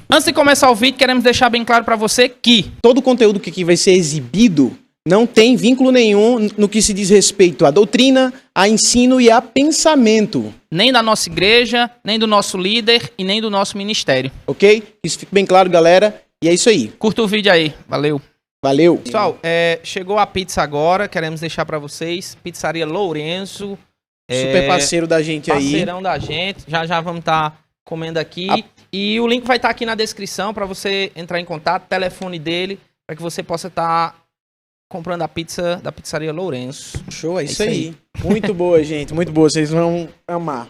Antes de começar o vídeo, queremos deixar bem claro para você que todo o conteúdo que aqui vai ser exibido não tem vínculo nenhum no que se diz respeito à doutrina, a ensino e a pensamento. nem da nossa igreja, nem do nosso líder e nem do nosso ministério. Ok? Isso fica bem claro, galera. E é isso aí. Curta o vídeo aí. Valeu. Valeu. Pessoal, chegou a pizza agora. Queremos deixar para vocês. Pizzaria Lourenço. Super parceiro da gente aí. Parceirão da gente. Já vamos estar comendo aqui. E o link vai estar aqui na descrição para você entrar em contato. Telefone dele, para que você possa estar comprando a pizza da Pizzaria Lourenço. Show, é isso aí. Muito boa, gente. Muito boa. Vocês vão amar.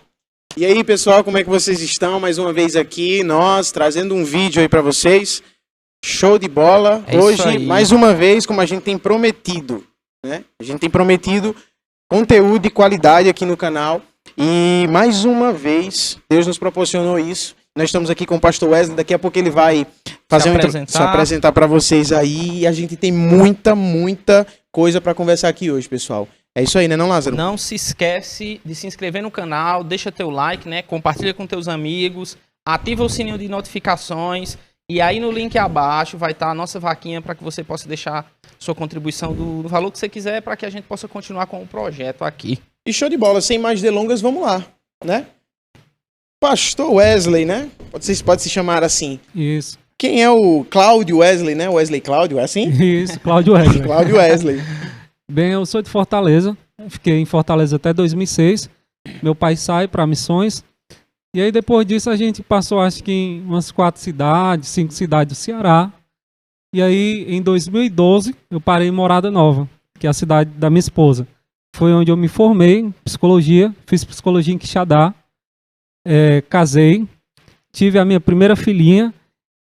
E aí, pessoal, como é que vocês estão? Mais uma vez aqui, nós trazendo um vídeo aí para vocês. Show de bola. Hoje, mais uma vez, como a gente tem prometido, né? A gente tem prometido conteúdo de qualidade aqui no canal. E mais uma vez, Deus nos proporcionou isso. Nós estamos aqui com o pastor Wesley. Daqui a pouco ele vai se apresentar para vocês aí. E a gente tem muita coisa para conversar aqui hoje, pessoal. É isso aí, né, não, Lázaro? Não se esquece de se inscrever no canal, deixa teu like, né? Compartilha com teus amigos, ativa o sininho de notificações. E aí no link abaixo vai estar a nossa vaquinha para que você possa deixar sua contribuição do valor que você quiser para que a gente possa continuar com o projeto aqui. E show de bola, sem mais delongas, vamos lá, né? Pastor Wesley, né? Pode se chamar assim. Isso. Quem é o Cláudio Wesley, né? Wesley Cláudio, é assim? Isso, Cláudio Wesley. Cláudio Wesley. Bem, eu sou de Fortaleza. Fiquei em Fortaleza até 2006. Meu pai sai para missões. E aí depois disso a gente passou acho que em umas 4 cidades, 5 cidades do Ceará. E aí em 2012 eu parei em Morada Nova, que é a cidade da minha esposa. Foi onde eu me formei em psicologia, fiz psicologia em Quixadá, casei, tive a minha primeira filhinha.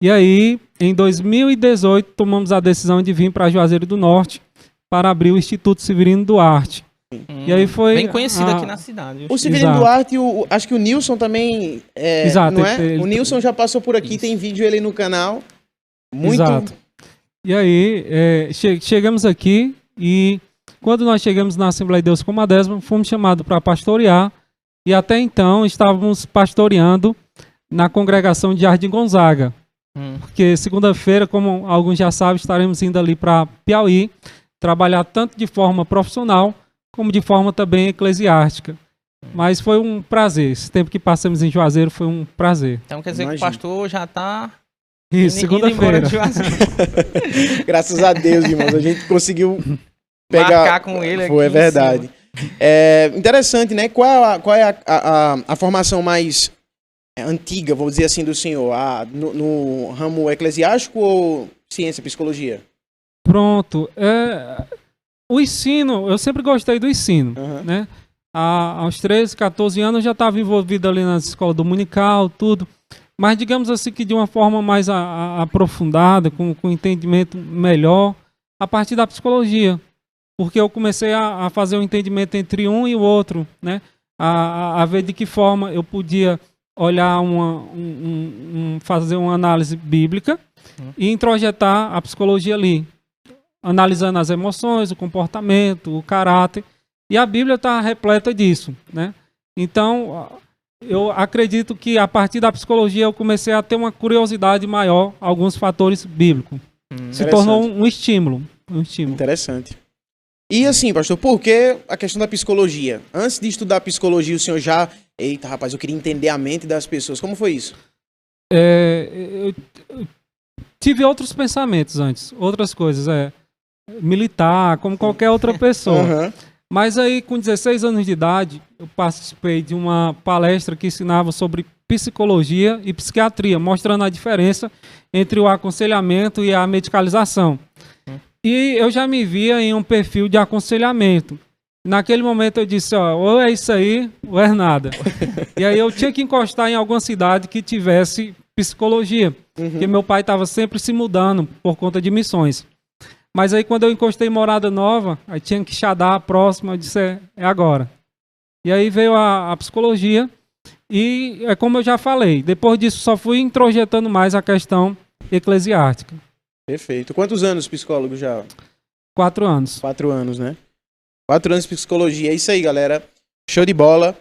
E aí em 2018 tomamos a decisão de vir para Juazeiro do Norte para abrir o Instituto Severino Duarte. E aí foi bem conhecido aqui na cidade. O Severino Duarte, acho que o Nilson também, Exato, não é? O Nilson já passou por aqui, tem vídeo ele no canal. Muito. Exato. E aí, chegamos aqui e quando nós chegamos na Assembleia de Deus como a 10ª, fomos chamados para pastorear e até então estávamos pastoreando na congregação de Jardim Gonzaga. Porque segunda-feira, como alguns já sabem, estaremos indo ali para Piauí, trabalhar tanto de forma profissional como de forma também eclesiástica. Mas foi um prazer. Esse tempo que passamos em Juazeiro foi um prazer. Então quer dizer que o pastor já está... Isso, segunda-feira. Graças a Deus, irmãos. A gente conseguiu pegar... marcar com ele aqui. Foi, é verdade. Interessante, né? Qual é a formação mais antiga, vou dizer assim, do senhor? No ramo eclesiástico ou ciência, psicologia? Pronto. O ensino, eu sempre gostei do ensino, né? Aos 13, 14 anos eu já estava envolvido ali na escola dominical, tudo. Mas digamos assim que de uma forma mais aprofundada, com entendimento melhor, a partir da psicologia. Porque eu comecei a fazer um entendimento entre um e o outro, né? A ver de que forma eu podia olhar fazer uma análise bíblica e introjetar a psicologia ali, analisando as emoções, o comportamento, o caráter. E a Bíblia está repleta disso, né? Então, eu acredito que a partir da psicologia eu comecei a ter uma curiosidade maior a alguns fatores bíblicos. Se tornou um estímulo. Interessante. E assim, pastor, por que a questão da psicologia? Antes de estudar psicologia, o senhor já... Eita, rapaz, eu queria entender a mente das pessoas. Como foi isso? Eu tive outros pensamentos antes, outras coisas, militar, como qualquer outra pessoa. Mas aí, com 16 anos de idade, eu participei de uma palestra que ensinava sobre psicologia e psiquiatria, mostrando a diferença entre o aconselhamento e a medicalização. E eu já me via em um perfil de aconselhamento. Naquele momento eu disse, ou é isso aí, ou é nada. E aí eu tinha que encostar em alguma cidade que tivesse psicologia, porque meu pai estava sempre se mudando por conta de missões. Mas aí quando eu encostei em Morada Nova, aí tinha que Quixadá a próxima, eu disse, é agora. E aí veio a psicologia e é como eu já falei, depois disso só fui introjetando mais a questão eclesiástica. Perfeito. Quantos anos psicólogo já? 4 anos. 4 anos, né? 4 anos de psicologia. É isso aí, galera. Show de bola.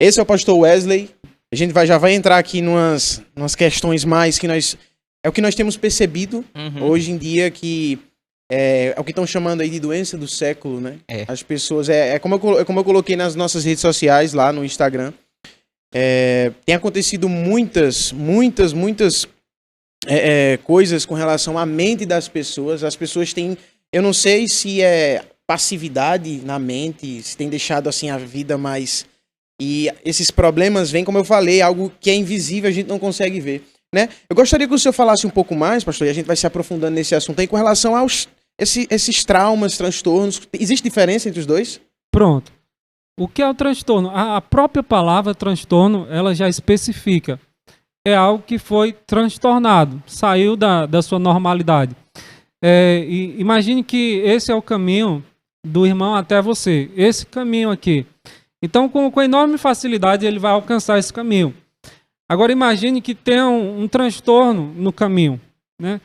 Esse é o pastor Wesley. A gente já vai entrar aqui numas questões mais que é o que nós temos percebido hoje em dia, que é o que estão chamando aí de doença do século, né? As pessoas, como eu coloquei nas nossas redes sociais, lá no Instagram, tem acontecido muitas coisas com relação à mente das pessoas. As pessoas têm, eu não sei se é passividade na mente, se tem deixado assim a vida mais... E esses problemas vêm, como eu falei, algo que é invisível, a gente não consegue ver, né? Eu gostaria que o senhor falasse um pouco mais, pastor, e a gente vai se aprofundando nesse assunto aí, com relação aos esses traumas, transtornos. Existe diferença entre os dois? Pronto. O que é o transtorno? A própria palavra transtorno, ela já especifica. É algo que foi transtornado, saiu da sua normalidade. Imagine que esse é o caminho do irmão até você, esse caminho aqui. Então, com enorme facilidade, ele vai alcançar esse caminho. Agora, imagine que tem um transtorno no caminho, né?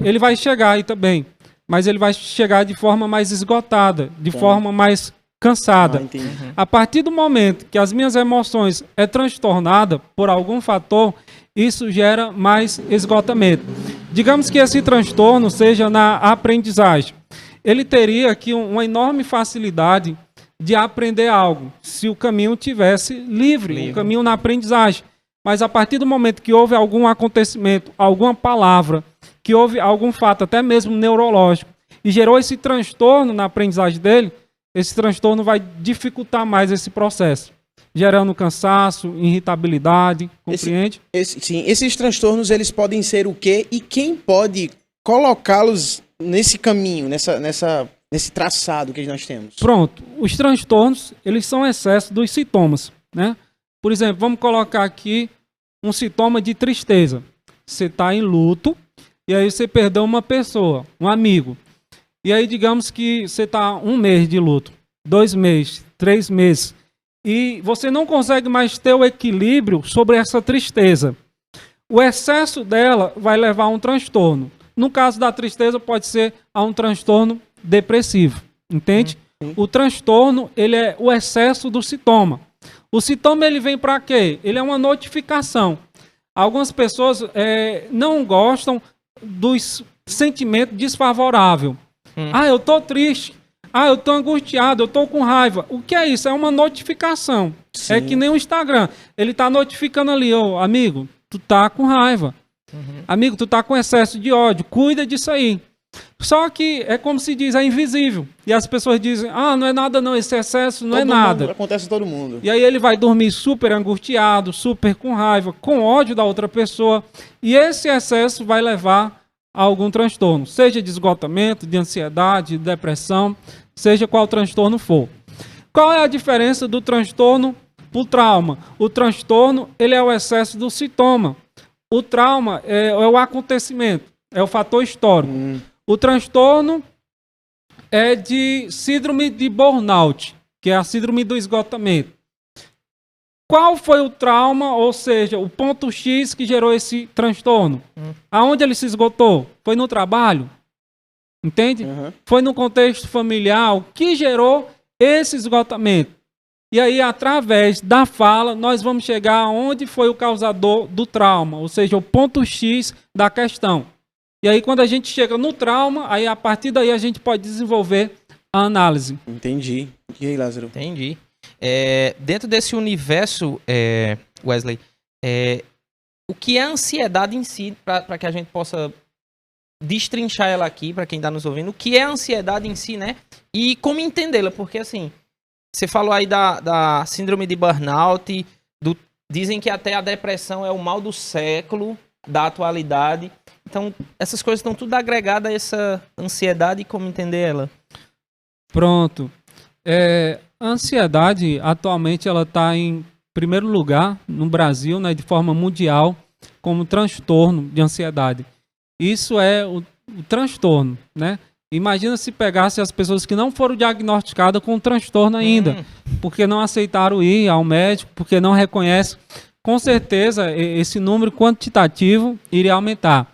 Ele vai chegar aí também, mas ele vai chegar de forma mais esgotada, de forma mais cansada. A partir do momento que as minhas emoções é transtornada por algum fator, isso gera mais esgotamento. Digamos que esse transtorno seja na aprendizagem. Ele teria aqui uma enorme facilidade de aprender algo, se o caminho tivesse livre, o caminho na aprendizagem. Mas a partir do momento que houve algum acontecimento, alguma palavra, que houve algum fato, até mesmo neurológico, e gerou esse transtorno na aprendizagem dele, esse transtorno vai dificultar mais esse processo, gerando cansaço, irritabilidade, compreende? Sim, esses transtornos, eles podem ser o quê? E quem pode colocá-los nesse caminho, nesse traçado que nós temos? Pronto. Os transtornos, eles são excesso dos sintomas, né? Por exemplo, vamos colocar aqui um sintoma de tristeza. Você está em luto e aí você perdeu uma pessoa, um amigo. E aí digamos que você está 1 mês de luto, 2 meses, 3 meses. E você não consegue mais ter o equilíbrio sobre essa tristeza. O excesso dela vai levar a um transtorno. No caso da tristeza, pode ser a um transtorno depressivo, entende? O transtorno, ele é o excesso do sintoma. O sintoma, ele vem para quê? Ele é uma notificação. Algumas pessoas não gostam dos sentimentos desfavoráveis. Eu estou triste. Eu estou angustiado, eu estou com raiva. O que é isso? É uma notificação. Sim. É que nem o Instagram. Ele está notificando ali, amigo, tu tá com raiva. Amigo, tu tá com excesso de ódio. Cuida disso aí. Só que é como se diz, é invisível. E as pessoas dizem, não é nada não, esse excesso não é nada. Acontece com todo mundo. E aí ele vai dormir super angustiado, super com raiva, com ódio da outra pessoa. E esse excesso vai levar a algum transtorno. Seja de esgotamento, de ansiedade, de depressão, seja qual transtorno for. Qual é a diferença do transtorno pro trauma? O transtorno, ele é o excesso do sintoma. O trauma é o acontecimento, é o fator histórico. O transtorno é de síndrome de burnout, que é a síndrome do esgotamento. Qual foi o trauma, ou seja, o ponto X que gerou esse transtorno? Aonde ele se esgotou? Foi no trabalho? Entende? Foi no contexto familiar. O que gerou esse esgotamento? E aí, através da fala, nós vamos chegar aonde foi o causador do trauma, ou seja, o ponto X da questão. E aí, quando a gente chega no trauma, aí a partir daí a gente pode desenvolver a análise. Entendi. E aí, Lázaro? Entendi. Dentro desse universo, Wesley, o que é a ansiedade em si, para que a gente possa destrinchar ela aqui, para quem está nos ouvindo, o que é a ansiedade em si, né? E como entendê-la, porque assim, você falou aí da síndrome de burnout, dizem que até a depressão é o mal do século, da atualidade. Então, essas coisas estão tudo agregadas a essa ansiedade e como entender ela. Pronto. A ansiedade, atualmente, ela está em primeiro lugar no Brasil, né, de forma mundial, como transtorno de ansiedade. Isso é o transtorno, né? Imagina se pegasse as pessoas que não foram diagnosticadas com transtorno ainda, porque não aceitaram ir ao médico, porque não reconhecem. Com certeza, esse número quantitativo iria aumentar.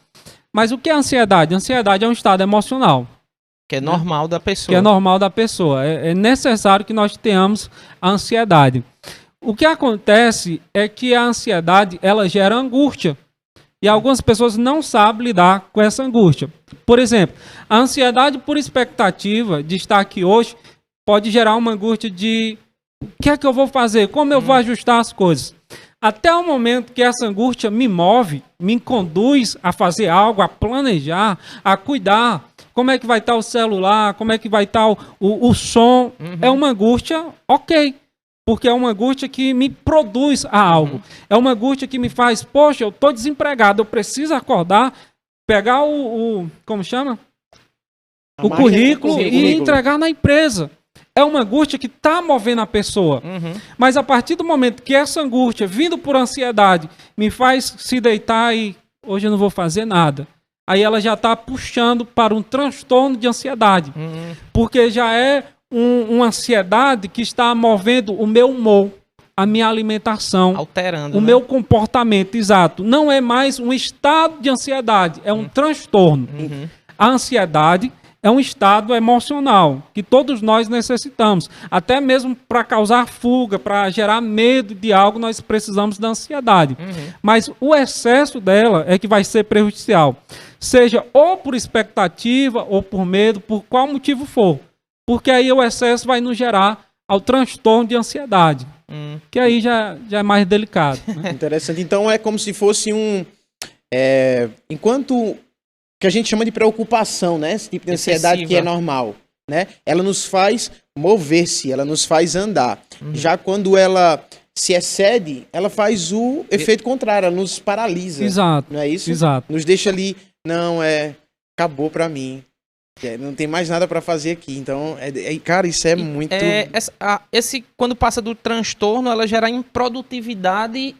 Mas o que é ansiedade? Ansiedade é um estado emocional. Que é normal da pessoa. Que é normal da pessoa. É necessário que nós tenhamos a ansiedade. O que acontece é que a ansiedade, ela gera angústia. E algumas pessoas não sabem lidar com essa angústia. Por exemplo, a ansiedade por expectativa de estar aqui hoje pode gerar uma angústia de o que é que eu vou fazer, como eu vou ajustar as coisas. Até o momento que essa angústia me move, me conduz a fazer algo, a planejar, a cuidar. Como é que vai estar o celular, como é que vai estar o som. É uma angústia, ok. Porque é uma angústia que me produz a algo. É uma angústia que me faz, poxa, eu estou desempregado, eu preciso acordar, pegar como chama? O currículo e entregar na empresa. É uma angústia que está movendo a pessoa. Mas a partir do momento que essa angústia, vindo por ansiedade, me faz se deitar e hoje eu não vou fazer nada. Aí ela já está puxando para um transtorno de ansiedade. Porque já é uma ansiedade que está movendo o meu humor, a minha alimentação, alterando o meu comportamento, exato. Não é mais um estado de ansiedade, é um transtorno. A ansiedade é um estado emocional que todos nós necessitamos. Até mesmo para causar fuga, para gerar medo de algo, nós precisamos da ansiedade. Mas o excesso dela é que vai ser prejudicial. Seja ou por expectativa ou por medo, por qual motivo for. Porque aí o excesso vai nos gerar ao transtorno de ansiedade. Que aí já é mais delicado. Né? Interessante. Então é como se fosse enquanto que a gente chama de preocupação, né? Esse tipo de ansiedade que é normal, né? Ela nos faz mover-se, ela nos faz andar. Já quando ela se excede, ela faz o efeito contrário, ela nos paralisa. Exato. Não é isso? Exato. Nos deixa ali, não, acabou pra mim. Não tem mais nada pra fazer aqui. Então, cara, isso é muito... Quando passa do transtorno, ela gera improdutividade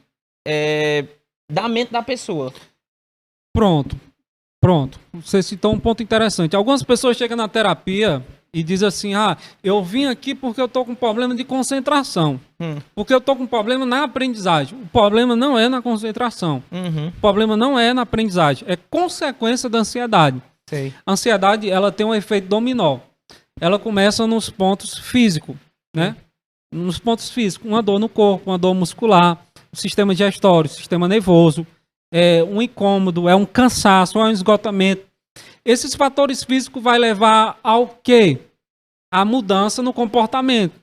da mente da pessoa. Pronto. Você citou um ponto interessante. Algumas pessoas chegam na terapia e dizem assim, eu vim aqui porque eu estou com problema de concentração. Porque eu estou com problema na aprendizagem. O problema não é na concentração. O problema não é na aprendizagem. É consequência da ansiedade. Sei. A ansiedade, ela tem um efeito dominó. Ela começa nos pontos físicos, né? Nos pontos físicos. Uma dor no corpo, uma dor muscular, o sistema digestório, o sistema nervoso, um incômodo, um cansaço, um esgotamento. Esses fatores físicos vai levar ao quê? A mudança no comportamento.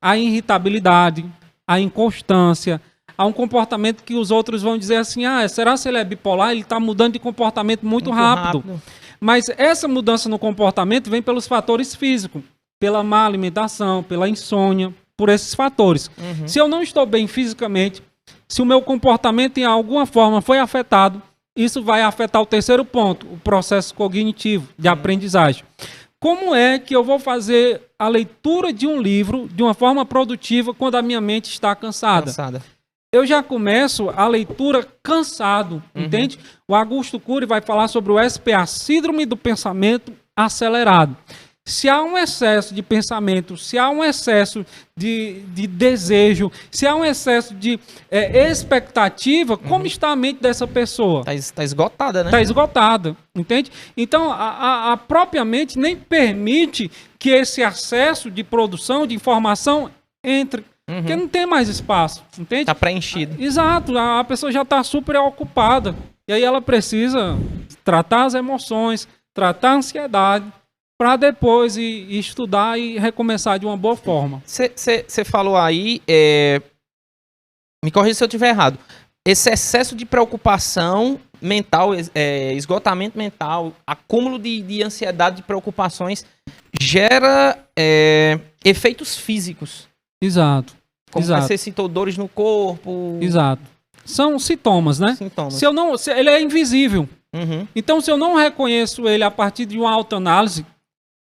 A irritabilidade, a inconstância, a um comportamento que os outros vão dizer assim, será que ele é bipolar? Ele está mudando de comportamento muito rápido. Mas essa mudança no comportamento vem pelos fatores físicos, pela má alimentação, pela insônia, por esses fatores. Se eu não estou bem fisicamente, se o meu comportamento em alguma forma foi afetado, isso vai afetar o terceiro ponto, o processo cognitivo de aprendizagem. Como é que eu vou fazer a leitura de um livro de uma forma produtiva quando a minha mente está cansada? Eu já começo a leitura cansado, entende? O Augusto Cury vai falar sobre o SPA, Síndrome do Pensamento Acelerado. Se há um excesso de pensamento, se há um excesso de desejo, se há um excesso de expectativa, como está a mente dessa pessoa? Está esgotada, né? Está esgotada, entende? Então, a própria mente nem permite que esse excesso de produção, de informação, entre. Porque não tem mais espaço, entende? Está preenchido. Exato, a pessoa já está super ocupada. E aí ela precisa tratar as emoções, tratar a ansiedade, para depois ir estudar e recomeçar de uma boa forma. Você falou aí, me corrija se eu estiver errado, esse excesso de preocupação mental, esgotamento mental, acúmulo de ansiedade, de preocupações, gera efeitos físicos. Exato. Como você citou, dores no corpo. Exato. São sintomas, né? Sintomas. Ele é invisível. Então, se eu não reconheço ele a partir de uma autoanálise,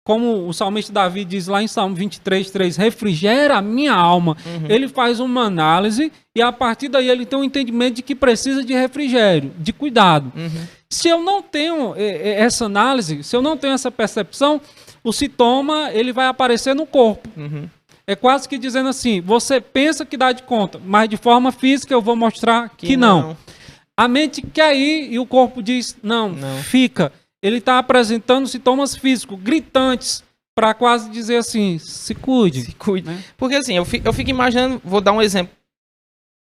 como o salmista Davi diz lá em Salmo 23:3, refrigera a minha alma. Ele faz uma análise e a partir daí ele tem um entendimento de que precisa de refrigério, de cuidado. Se eu não tenho essa análise, se eu não tenho essa percepção, o sintoma ele vai aparecer no corpo. É quase que dizendo assim, você pensa que dá de conta, mas de forma física eu vou mostrar que não. A mente quer ir e o corpo diz, não. Fica. Ele está apresentando sintomas físicos, gritantes, para quase dizer assim, se cuide. Se cuide. Né? Porque assim, eu fico imaginando, vou dar um exemplo.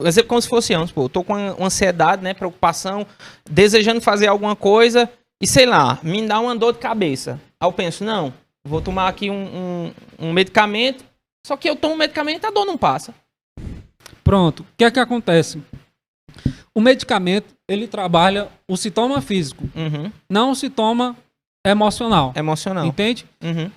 Um exemplo como se fosse antes, pô. Eu tô com ansiedade, né? Preocupação, desejando fazer alguma coisa e sei lá, me dá uma dor de cabeça. Aí eu penso, não, vou tomar aqui um medicamento, só que eu tomo medicamento e a dor não passa. Pronto. O que é que acontece? O medicamento, ele trabalha o sintoma físico, Uhum. não o sintoma emocional. Emocional. Entende? Uhum.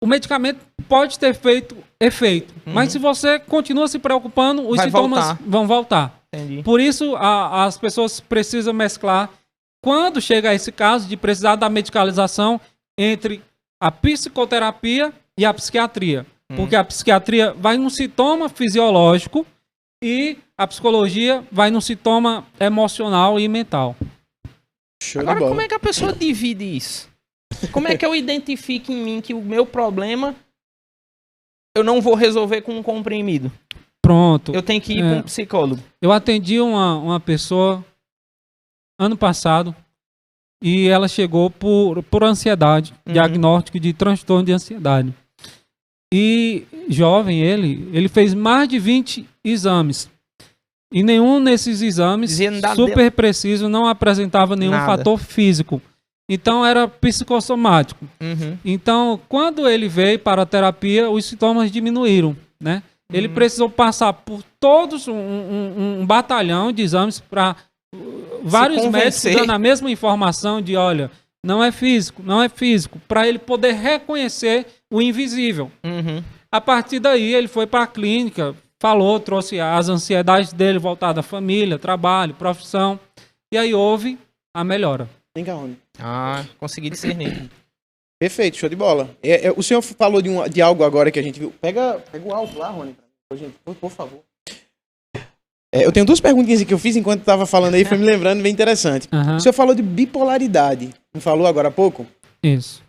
O medicamento pode ter feito efeito, Uhum. mas se você continua se preocupando, os Vai sintomas voltar. vão voltar. Entendi. Por isso, as pessoas precisam mesclar, quando chega a esse caso de precisar da medicalização, entre a psicoterapia e a psiquiatria. Porque a psiquiatria vai num sintoma fisiológico e a psicologia vai num sintoma emocional e mental. Show Agora, de bola. como é que a pessoa divide isso? Como é que eu identifico em mim que o meu problema eu não vou resolver com um comprimido? Pronto. Eu tenho que ir para um psicólogo. Eu atendi uma pessoa ano passado e ela chegou por ansiedade, diagnóstico de transtorno de ansiedade. E jovem, ele fez mais de 20 exames. E nenhum desses exames Dizia nada super preciso não apresentava nenhum Nada. fator físico. Então era psicossomático. Uhum. Então, quando ele veio para a terapia, os sintomas diminuíram, né? Ele precisou passar por todos um batalhão de exames para vários médicos convencer. dando a mesma informação de, olha, não é físico, para ele poder reconhecer o invisível. Uhum. A partir daí, ele foi para a clínica, falou, trouxe as ansiedades dele voltadas à família, trabalho, profissão, e aí houve a melhora. Vem cá, Rony. Ah, consegui discernir. Perfeito, show de bola. O senhor falou de algo agora que a gente viu. Pega o alto lá, Rony. Gente, por favor. Eu tenho duas perguntinhas que eu fiz enquanto estava falando aí, foi me lembrando, bem interessante. Aham. O senhor falou de bipolaridade. Não falou agora há pouco? Isso.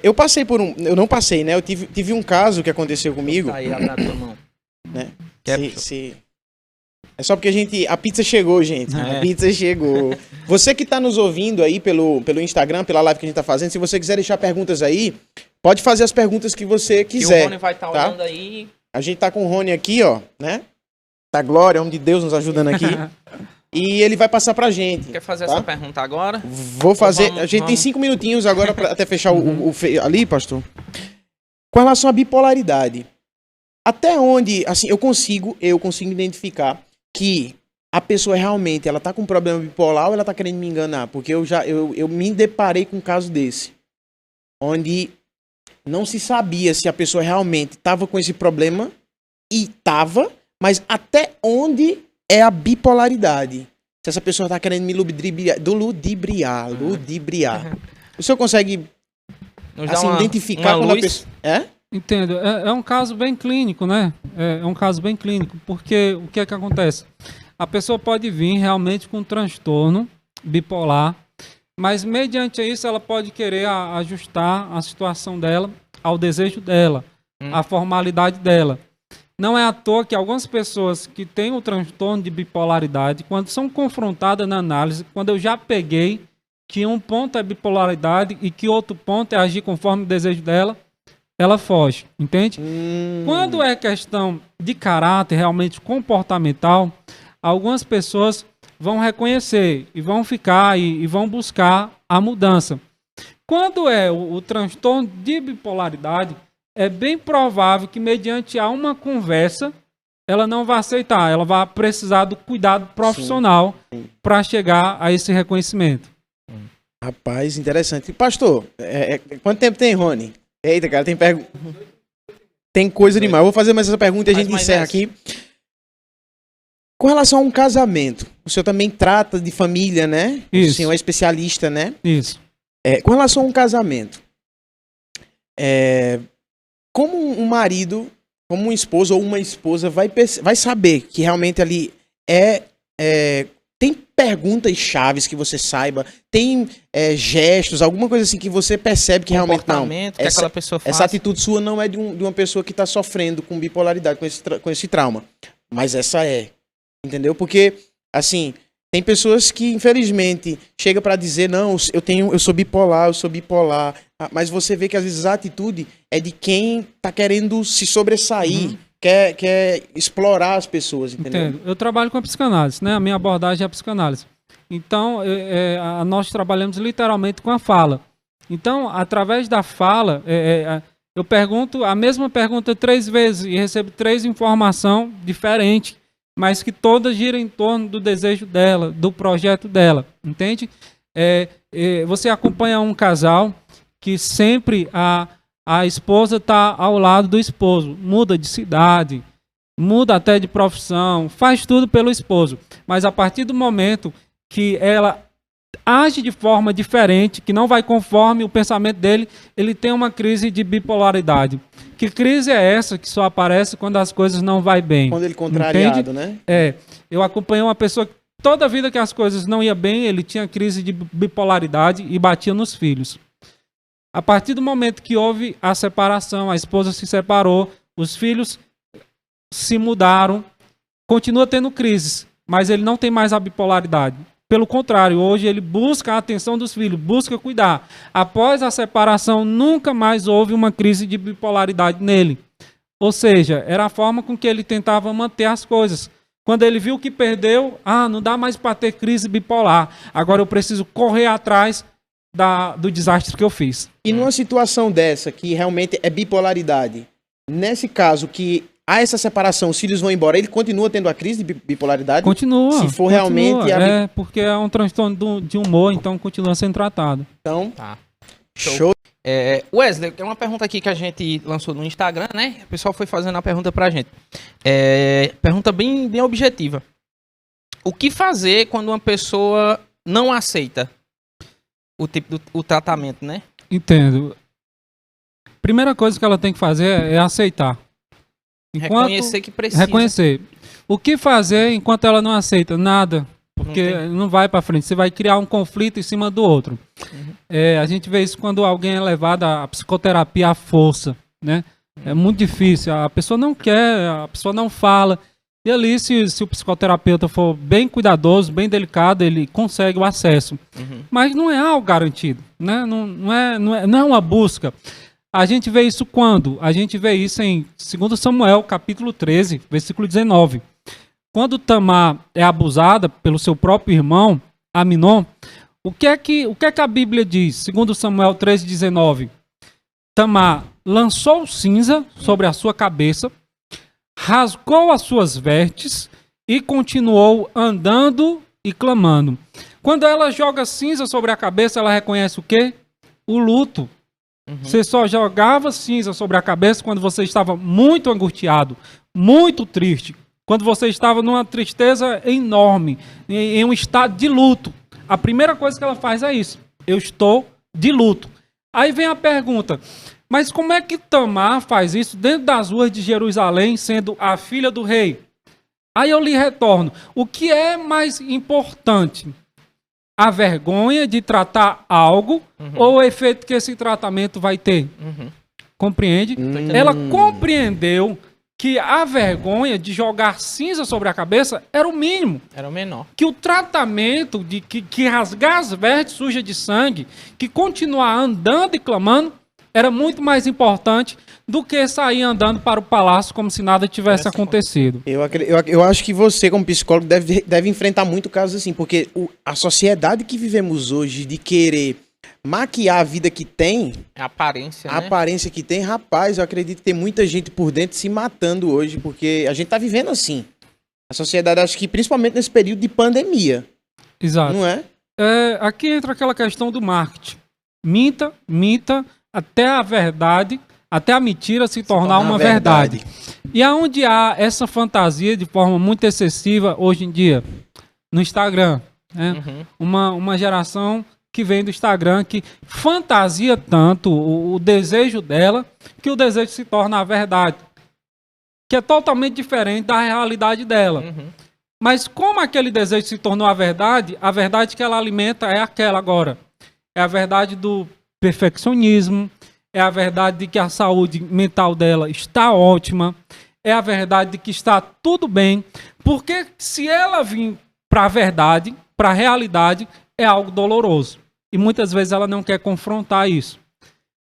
Eu passei por um... Eu não passei, né? Eu tive um caso que aconteceu comigo. Tá aí, abre na tua mão. Né? Quer, É só porque a pizza chegou, gente. É. A pizza chegou. Você que tá nos ouvindo aí pelo Instagram, pela live que a gente tá fazendo, se você quiser deixar perguntas aí, pode fazer as perguntas que você que o quiser. Rony vai estar tá? olhando aí. A gente tá com o Rony aqui, ó, né? Tá glória, homem de Deus nos ajudando aqui. E ele vai passar pra gente. Quer fazer tá? essa pergunta agora? Vou fazer. Vamos, a gente tem vamos. 5 minutinhos agora pra até fechar ali, pastor. Com relação à bipolaridade, até onde, assim, eu consigo identificar que a pessoa realmente ela tá com um problema bipolar ou ela tá querendo me enganar? Porque eu me deparei com um caso desse, onde não se sabia se a pessoa realmente estava com esse problema e tava, mas até onde é a bipolaridade? Se essa pessoa tá querendo me ludibriar. O senhor consegue Nos dá assim, identificar uma quando luz. a pessoa... É? Entendo. É um caso bem clínico, né? É um caso bem clínico, porque o que é que acontece? A pessoa pode vir realmente com um transtorno bipolar, mas mediante isso ela pode querer ajustar a situação dela ao desejo dela, à formalidade dela. Não é à toa que algumas pessoas que têm o transtorno de bipolaridade, quando são confrontadas na análise, quando eu já peguei que um ponto é bipolaridade e que outro ponto é agir conforme o desejo dela, ela foge, entende? Quando é questão de caráter realmente comportamental, algumas pessoas vão reconhecer e vão ficar e vão buscar a mudança. Quando é o transtorno de bipolaridade, é bem provável que mediante a uma conversa, ela não vai aceitar, ela vai precisar do cuidado profissional para chegar a esse reconhecimento. Rapaz, interessante. Pastor, quanto tempo tem, Rony? Eita, cara, tem coisa demais. Eu vou fazer mais essa pergunta e a Faz gente mais encerra essa. aqui. Com relação a um casamento, o senhor também trata de família, né? Isso. O senhor é especialista, né? Isso. Com relação a um casamento, como um marido, como um esposo ou uma esposa vai saber que realmente ali tem perguntas chaves que você saiba, tem gestos, alguma coisa assim que você percebe que realmente não. Comportamento que aquela pessoa faz. Essa atitude sua não é de uma pessoa que está sofrendo com bipolaridade, com esse trauma. Mas essa é. Entendeu? Porque, assim, Tem pessoas que, infelizmente, chegam para dizer, não, eu sou bipolar, mas você vê que às vezes a atitude é de quem tá querendo se sobressair, quer explorar as pessoas, entendeu? Entendo. Eu trabalho com a psicanálise, né? A minha abordagem é a psicanálise. Então, nós trabalhamos literalmente com a fala. Então, através da fala, eu pergunto a mesma pergunta 3 vezes e recebo 3 informações diferentes, mas que todas giram em torno do desejo dela, do projeto dela, entende? Você acompanha um casal que sempre a esposa está ao lado do esposo, muda de cidade, muda até de profissão, faz tudo pelo esposo, mas a partir do momento que ela age de forma diferente, que não vai conforme o pensamento dele, ele tem uma crise de bipolaridade. Que crise é essa que só aparece quando as coisas não vai bem? Quando ele contrariado, entende? né? Eu acompanhei uma pessoa que toda a vida que as coisas não iam bem, ele tinha crise de bipolaridade e batia nos filhos. A partir do momento que houve a separação, a esposa se separou, os filhos se mudaram, continua tendo crises, mas ele não tem mais a bipolaridade. Pelo contrário, hoje ele busca a atenção dos filhos, busca cuidar. Após a separação, nunca mais houve uma crise de bipolaridade nele. Ou seja, era a forma com que ele tentava manter as coisas. Quando ele viu que perdeu, não dá mais para ter crise bipolar. Agora eu preciso correr atrás do desastre que eu fiz. E numa situação dessa, que realmente é bipolaridade, nesse caso que há essa separação, os filhos vão embora, ele continua tendo a crise de bipolaridade? Continua. Se for realmente... porque é um transtorno de humor, então continua sendo tratado. Então, Tá. show. Wesley, é uma pergunta aqui que a gente lançou no Instagram, né? O pessoal foi fazendo a pergunta pra gente. Pergunta bem objetiva. O que fazer quando uma pessoa não aceita o tratamento, né? Entendo. Primeira coisa que ela tem que fazer é aceitar. Reconhecer que precisa. Reconhecer. O que fazer enquanto ela não aceita? Nada. Porque não vai para frente. Você vai criar um conflito em cima do outro. A gente vê isso quando alguém é levado à psicoterapia à força, né? É muito difícil. A pessoa não quer, a pessoa não fala. E ali, se o psicoterapeuta for bem cuidadoso, bem delicado, ele consegue o acesso. Mas não é algo garantido, né? Não é uma busca. A gente vê isso quando? A gente vê isso em 2 Samuel, capítulo 13, versículo 19. Quando Tamar é abusada pelo seu próprio irmão, Aminon, o que é que a Bíblia diz? 2 Samuel 13, 19. Tamar lançou cinza sobre a sua cabeça, rasgou as suas vestes e continuou andando e clamando. Quando ela joga cinza sobre a cabeça, ela reconhece o quê? O luto. Você só jogava cinza sobre a cabeça quando você estava muito angustiado, muito triste, quando você estava numa tristeza enorme, em um estado de luto. A primeira coisa que ela faz é isso. Eu estou de luto. Aí vem a pergunta, mas como é que Tamar faz isso dentro das ruas de Jerusalém, sendo a filha do rei? Aí eu lhe retorno. O que é mais importante? A vergonha de tratar algo ou o efeito que esse tratamento vai ter? Compreende? Ela compreendeu que a vergonha de jogar cinza sobre a cabeça era o mínimo. Era o menor. Que o tratamento de que rasgar as vestes sujas de sangue, que continuar andando e clamando, era muito mais importante do que sair andando para o palácio como se nada tivesse acontecido. Eu acho que você, como psicólogo, deve enfrentar muito casos assim, porque a sociedade que vivemos hoje de querer maquiar a vida que tem, a aparência, a aparência que tem, rapaz, eu acredito que tem muita gente por dentro se matando hoje, porque a gente tá vivendo assim. A sociedade, acho que principalmente nesse período de pandemia. Exato. Não é? Aqui entra aquela questão do marketing. Minta, até a verdade, até a mentira se tornar uma verdade. E aonde há essa fantasia de forma muito excessiva hoje em dia? No Instagram. Né? Uma geração que vem do Instagram que fantasia tanto o desejo dela que o desejo se torna a verdade. Que é totalmente diferente da realidade dela. Mas como aquele desejo se tornou a verdade que ela alimenta é aquela agora. É a verdade do perfeccionismo, é a verdade de que a saúde mental dela está ótima, é a verdade de que está tudo bem, porque se ela vir para a verdade, para a realidade, é algo doloroso. E muitas vezes ela não quer confrontar isso.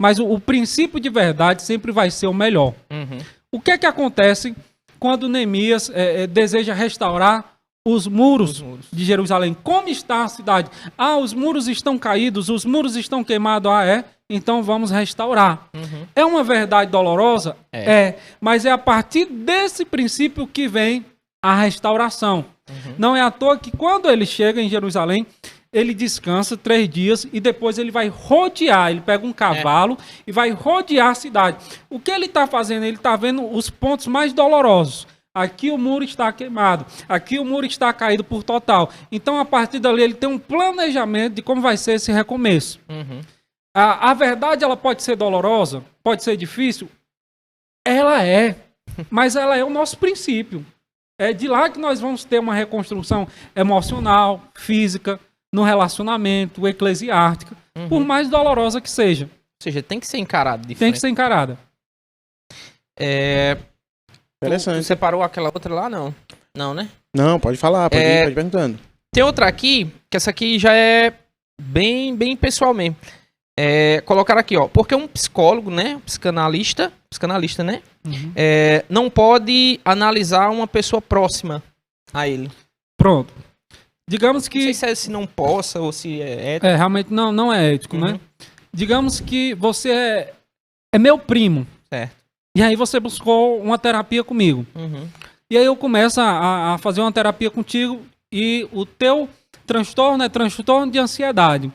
Mas o princípio de verdade sempre vai ser o melhor. Uhum. O que é que acontece quando Neemias deseja restaurar os muros de Jerusalém? Como está a cidade? Ah, os muros estão caídos, os muros estão queimados. Ah, é? Então vamos restaurar. Uhum. É uma verdade dolorosa? Mas é a partir desse princípio que vem a restauração. Uhum. Não é à toa que quando ele chega em Jerusalém, ele descansa 3 dias e depois ele vai rodear, ele pega um cavalo e vai rodear a cidade. O que ele está fazendo? Ele está vendo os pontos mais dolorosos. Aqui o muro está queimado, aqui o muro está caído por total. Então, a partir dali, ele tem um planejamento de como vai ser esse recomeço. Uhum. A verdade, ela pode ser dolorosa, pode ser difícil. Ela é, mas ela é o nosso princípio. É de lá que nós vamos ter uma reconstrução emocional, física, no relacionamento, eclesiástica, por mais dolorosa que seja. Ou seja, tem que ser encarado de frente. Tem que ser encarada. Interessante. Tu separou aquela outra lá? Não. Não, né? Não, pode falar, pode ir perguntando. Tem outra aqui, que essa aqui já é bem pessoal mesmo. Colocar aqui, ó. Porque um psicólogo, né? Psicanalista, né? Uhum. Não pode analisar uma pessoa próxima a ele. Pronto. Digamos que... Não sei se não possa ou se é ético. realmente não é ético, né? Digamos que você é meu primo. Certo. E aí você buscou uma terapia comigo. Uhum. E aí eu começo a fazer uma terapia contigo e o teu transtorno é transtorno de ansiedade.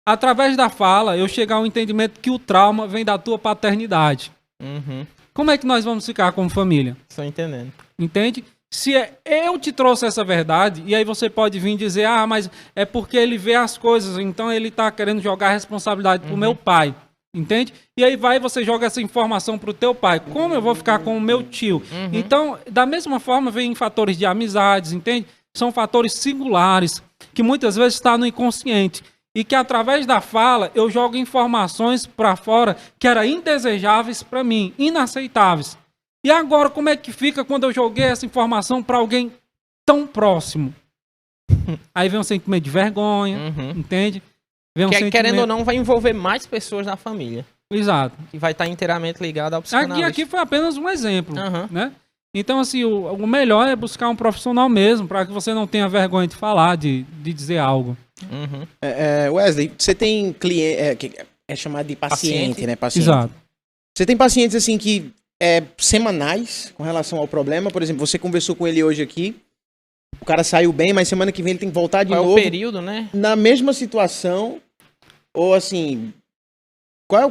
Através da fala, eu chego ao entendimento que o trauma vem da tua paternidade. Uhum. Como é que nós vamos ficar como família? Estou entendendo. Entende? Se eu te trouxe essa verdade, e aí você pode vir dizer, mas é porque ele vê as coisas, então ele está querendo jogar a responsabilidade pro meu pai. Entende? E aí você joga essa informação pro teu pai. Como eu vou ficar com o meu tio? Então, da mesma forma, vem fatores de amizades, entende? São fatores singulares, que muitas vezes está no inconsciente. E que através da fala, eu jogo informações para fora que eram indesejáveis para mim, inaceitáveis. E agora, como é que fica quando eu joguei essa informação para alguém tão próximo? Aí vem um sentimento de vergonha, entende? Vem Que, querendo ou não, vai envolver mais pessoas na família. Exato. E vai estar inteiramente ligado ao psicanalista. Aqui foi apenas um exemplo, né? Então, assim, o melhor é buscar um profissional mesmo, para que você não tenha vergonha de falar, de dizer algo. Wesley, você tem cliente, que é chamado de paciente, né? Paciente. Exato. Você tem pacientes, assim, que semanais com relação ao problema? Por exemplo, você conversou com ele hoje aqui, o cara saiu bem, mas semana que vem ele tem que voltar de novo. Qual é o período, né? Na mesma situação, ou assim...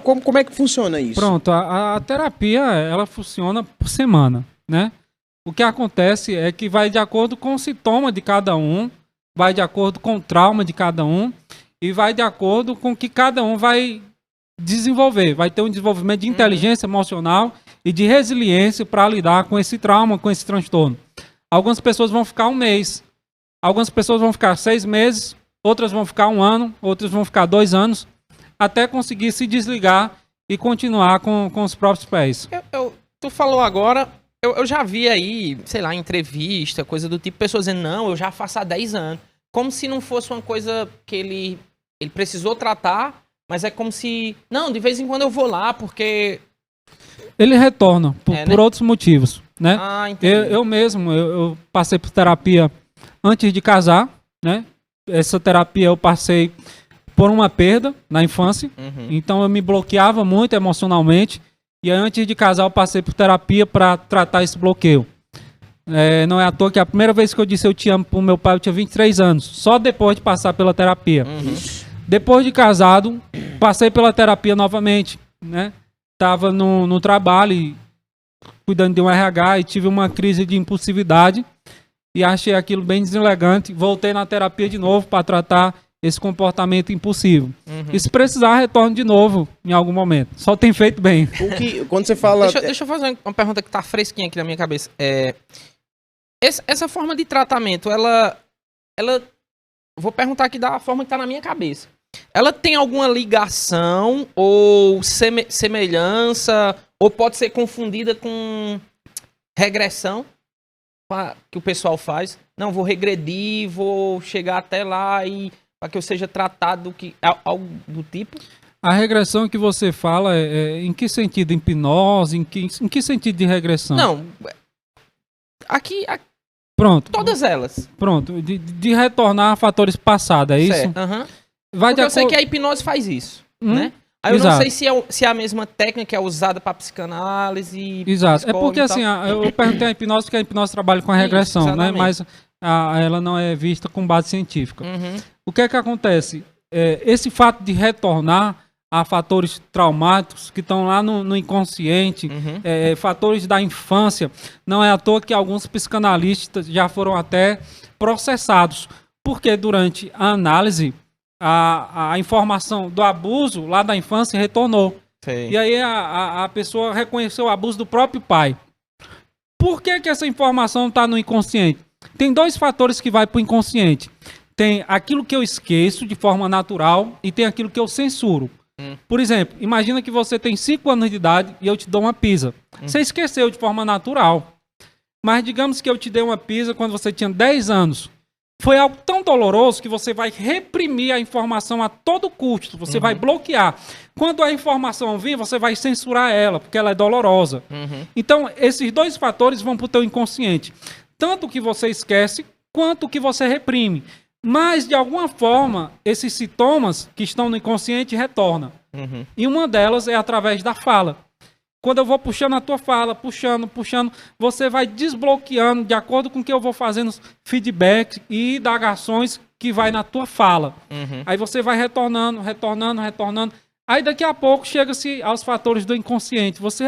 Como é que funciona isso? Pronto, a terapia, ela funciona por semana, né? O que acontece é que vai de acordo com o sintoma de cada um, vai de acordo com o trauma de cada um, e vai de acordo com o que cada um vai desenvolver. Vai ter um desenvolvimento de inteligência emocional e de resiliência para lidar com esse trauma, com esse transtorno. Algumas pessoas vão ficar 1 mês, algumas pessoas vão ficar 6 meses, outras vão ficar 1 ano, outras vão ficar 2 anos, até conseguir se desligar e continuar com os próprios pés. Tu falou agora, eu já vi aí, sei lá, entrevista, coisa do tipo, pessoas dizendo, não, eu já faço há 10 anos. Como se não fosse uma coisa que ele precisou tratar, mas é como se, não, de vez em quando eu vou lá, porque... Ele retorna por outros motivos, né? Ah, entendi. Eu mesmo, eu passei por terapia antes de casar, né? Essa terapia eu passei por uma perda na infância, então eu me bloqueava muito emocionalmente, e aí, antes de casar eu passei por terapia para tratar esse bloqueio. Não é à toa que a primeira vez que eu disse eu te amo pro meu pai eu tinha 23 anos, só depois de passar pela terapia. Depois de casado, passei pela terapia novamente, né? Tava no trabalho, cuidando de um RH, e tive uma crise de impulsividade, e achei aquilo bem deselegante, voltei na terapia de novo para tratar esse comportamento impulsivo. E se precisar, retorno de novo em algum momento. Só tem feito bem. Quando você fala... Deixa eu fazer uma pergunta que tá fresquinha aqui na minha cabeça. Essa forma de tratamento, ela... Vou perguntar aqui da forma que tá na minha cabeça. Ela tem alguma ligação ou semelhança, ou pode ser confundida com regressão? que o pessoal faz? Não, vou regredir, vou chegar até lá e para que eu seja tratado algo do tipo? A regressão que você fala em que sentido? Hipnose? Em que sentido de regressão? Não, aqui Pronto. todas elas. Pronto. De retornar a fatores passados, é isso? Certo. Aham. Vai Porque eu sei que a hipnose faz isso, né? Aí eu não Exato. sei se é a mesma técnica que é usada para psicanálise. Exato. É porque psicólogo e tal. assim, eu perguntei a hipnose porque a hipnose trabalha com a Isso, regressão, né? exatamente. Mas ela não é vista com base científica. Uhum. O que é que acontece? Esse fato de retornar a fatores traumáticos que estão lá no inconsciente, Uhum. fatores da infância, não é à toa que alguns psicanalistas já foram até processados, porque durante a análise a informação do abuso lá da infância retornou. Sei. E aí a pessoa reconheceu o abuso do próprio pai. Por que essa informação está no inconsciente? Tem dois fatores que vai para o inconsciente. Tem aquilo que eu esqueço de forma natural e tem aquilo que eu censuro. Por exemplo, imagina que você tem 5 anos de idade e eu te dou uma pizza. Você esqueceu de forma natural. Mas digamos que eu te dei uma pizza quando você tinha 10 anos. Foi algo tão doloroso que você vai reprimir a informação a todo custo. Você vai bloquear. Quando a informação vir, você vai censurar ela, porque ela é dolorosa. Uhum. Então, esses dois fatores vão para o teu inconsciente. Tanto o que você esquece, quanto o que você reprime. Mas, de alguma forma, esses sintomas que estão no inconsciente retornam. Uhum. E uma delas é através da fala. Quando eu vou puxando a tua fala, puxando, você vai desbloqueando de acordo com o que eu vou fazendo feedback e indagações que vai na tua fala. Uhum. Aí você vai retornando. Aí daqui a pouco chega-se aos fatores do inconsciente. Você,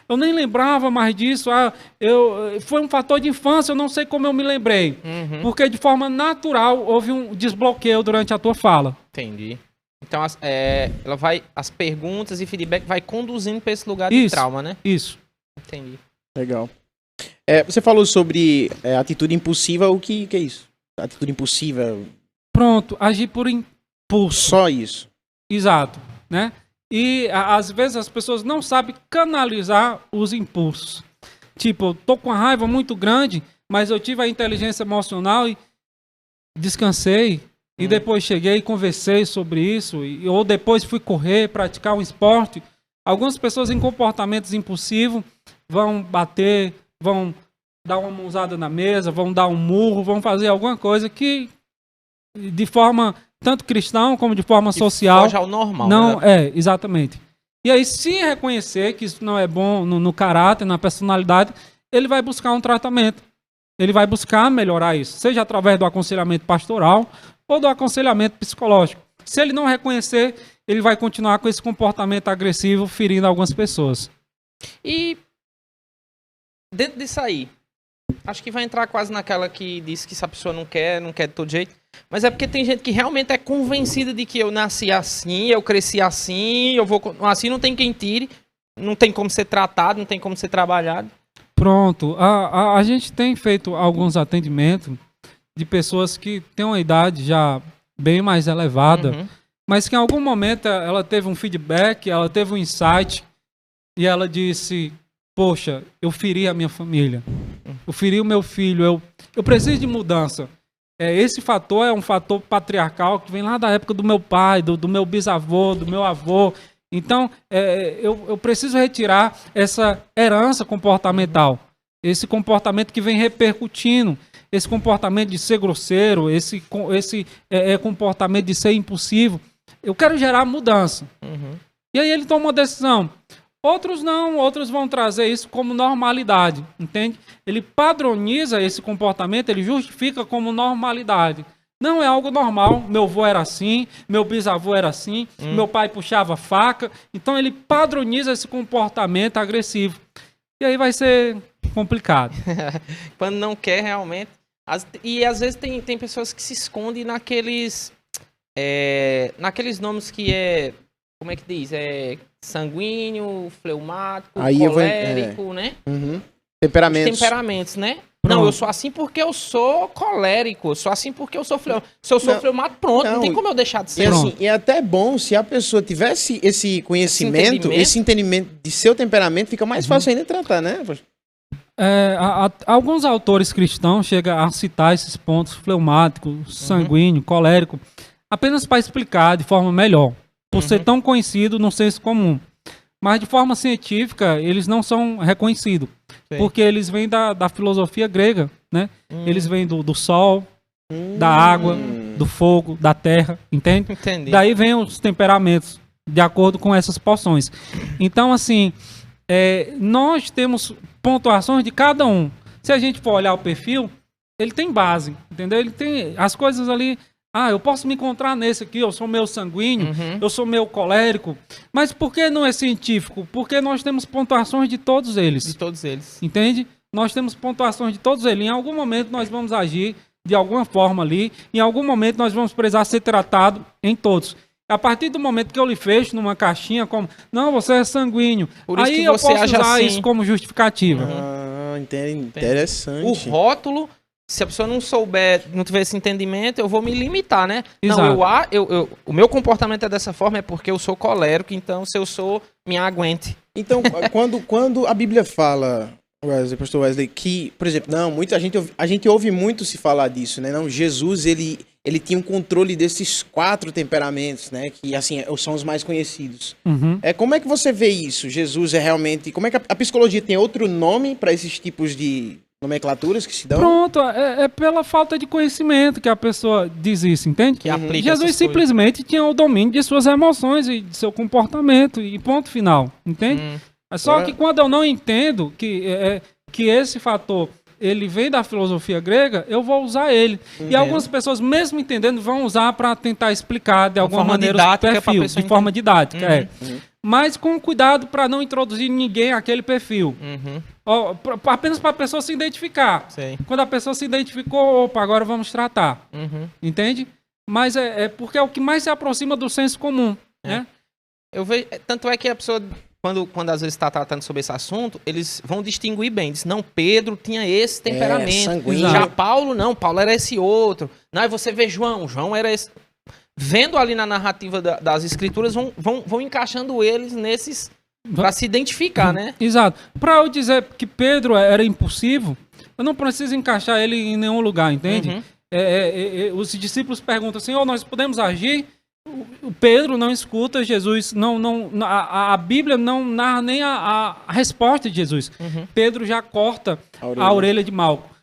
eu nem lembrava mais disso, foi um fator de infância, eu não sei como eu me lembrei. Uhum. Porque de forma natural houve um desbloqueio durante a tua fala. Entendi. Então, as perguntas e feedback vai conduzindo para esse lugar de trauma, né? Isso. Entendi. Legal. Você falou sobre atitude impulsiva, o que é isso? Atitude impulsiva, Pronto, agir por impulso. só isso. Exato, né? E às vezes as pessoas não sabem canalizar os impulsos. Tipo, eu tô com uma raiva muito grande, mas eu tive a inteligência emocional e descansei. E depois cheguei e conversei sobre isso. Ou depois fui correr, praticar um esporte. Algumas pessoas em comportamentos impulsivos vão bater, vão dar uma mãozada na mesa, vão dar um murro, vão fazer alguma coisa que de forma tanto cristã como de forma social Foge ao normal. não né? exatamente. E aí, se reconhecer que isso não é bom no caráter, na personalidade, ele vai buscar um tratamento. Ele vai buscar melhorar isso, seja através do aconselhamento pastoral ou do aconselhamento psicológico. Se ele não reconhecer, ele vai continuar com esse comportamento agressivo, ferindo algumas pessoas. E dentro disso aí, acho que vai entrar quase naquela que diz que se a pessoa não quer de todo jeito. Mas é porque tem gente que realmente é convencida de que eu nasci assim, eu cresci assim, eu vou assim, não tem quem tire, não tem como ser tratado, não tem como ser trabalhado. Pronto. A gente tem feito alguns atendimentos de pessoas que têm uma idade já bem mais elevada, mas que em algum momento ela teve um feedback, ela teve um insight e ela disse, poxa, eu feri a minha família, eu feri o meu filho, eu preciso de mudança. Esse fator é um fator patriarcal que vem lá da época do meu pai, do meu bisavô, do meu avô. Então, eu preciso retirar essa herança comportamental, esse comportamento que vem repercutindo, esse comportamento de ser grosseiro, esse comportamento de ser impulsivo. Eu quero gerar mudança. E aí ele toma uma decisão. Outros não, outros vão trazer isso como normalidade, entende? Ele padroniza esse comportamento, ele justifica como normalidade. Não é algo normal, meu avô era assim, meu bisavô era assim, meu pai puxava faca, então ele padroniza esse comportamento agressivo. E aí vai ser complicado. Quando não quer realmente. E às vezes tem pessoas que se escondem naqueles nomes que como é que diz? Sanguíneo, fleumático, Aí colérico, né? Temperamentos. Temperamentos, né? Pronto. Não, eu sou assim porque eu sou colérico, eu sou assim porque eu sou fleumático. Se eu sou fleumático, pronto, não tem como eu deixar de E ser. assim, é até bom se a pessoa tivesse esse conhecimento, esse entendimento de seu temperamento, fica mais fácil ainda de tratar, né? Alguns autores cristãos chegam a citar esses pontos: fleumático, sanguíneo, colérico, apenas para explicar de forma melhor, por ser tão conhecido no senso comum. Mas de forma científica, eles não são reconhecidos, porque eles vêm da filosofia grega, né? Eles vêm do sol, da água, do fogo, da terra, entende? Entendi. Daí vem os temperamentos, de acordo com essas porções. Então, assim, nós temos pontuações de cada um. Se a gente for olhar o perfil, ele tem base, entendeu? Ele tem as coisas ali. Eu posso me encontrar nesse aqui, eu sou meio sanguíneo, eu sou meio colérico. Mas por que não é científico? Porque nós temos pontuações de todos eles. De todos eles. Entende? Nós temos pontuações de todos eles. Em algum momento nós vamos agir de alguma forma ali. Em algum momento nós vamos precisar ser tratado em todos. A partir do momento que eu lhe fecho numa caixinha como, não, você é sanguíneo. Por isso aí que eu você posso age usar assim. isso como justificativa. Interessante. O rótulo, se a pessoa não souber, não tiver esse entendimento, eu vou me limitar, né? Exato. Não, o meu comportamento é dessa forma, é porque eu sou colérico, então se eu sou, me aguente. Então, quando a Bíblia fala, pastor Wesley, que, por exemplo, a gente ouve muito se falar disso, né? Não, Jesus, ele tinha um controle desses 4 temperamentos, né? Que, assim, são os mais conhecidos. Como é que você vê isso? Jesus é realmente... Como é que a psicologia tem outro nome para esses tipos de nomenclaturas que se dão? Pronto, é pela falta de conhecimento que a pessoa diz isso, entende? Que aplica Jesus essas simplesmente tinha o domínio de suas emoções e de seu comportamento e ponto final, entende? Só que quando eu não entendo que esse fator ele vem da filosofia grega, eu vou usar ele. E algumas pessoas, mesmo entendendo, vão usar para tentar explicar de alguma maneira o perfil, de forma didática. Mas com cuidado para não introduzir ninguém àquele perfil. Apenas para a pessoa se identificar. Sei. Quando a pessoa se identificou, opa, agora vamos tratar. Entende? Mas é porque é o que mais se aproxima do senso comum. Né? Eu vejo, tanto é que a pessoa, quando às vezes está tratando sobre esse assunto, eles vão distinguir bem. Diz, não, Pedro tinha esse temperamento. Sanguíneo. Já Paulo, não, Paulo era esse outro. Não, aí você vê João era esse. Vendo ali na narrativa das escrituras, vão encaixando eles nesses para se identificar, né? Exato. Para eu dizer que Pedro era impulsivo, eu não preciso encaixar ele em nenhum lugar, entende? Os discípulos perguntam, Senhor, nós podemos agir? O Pedro não escuta Jesus, a Bíblia não narra nem a resposta de Jesus. Pedro já corta a orelha de Malco.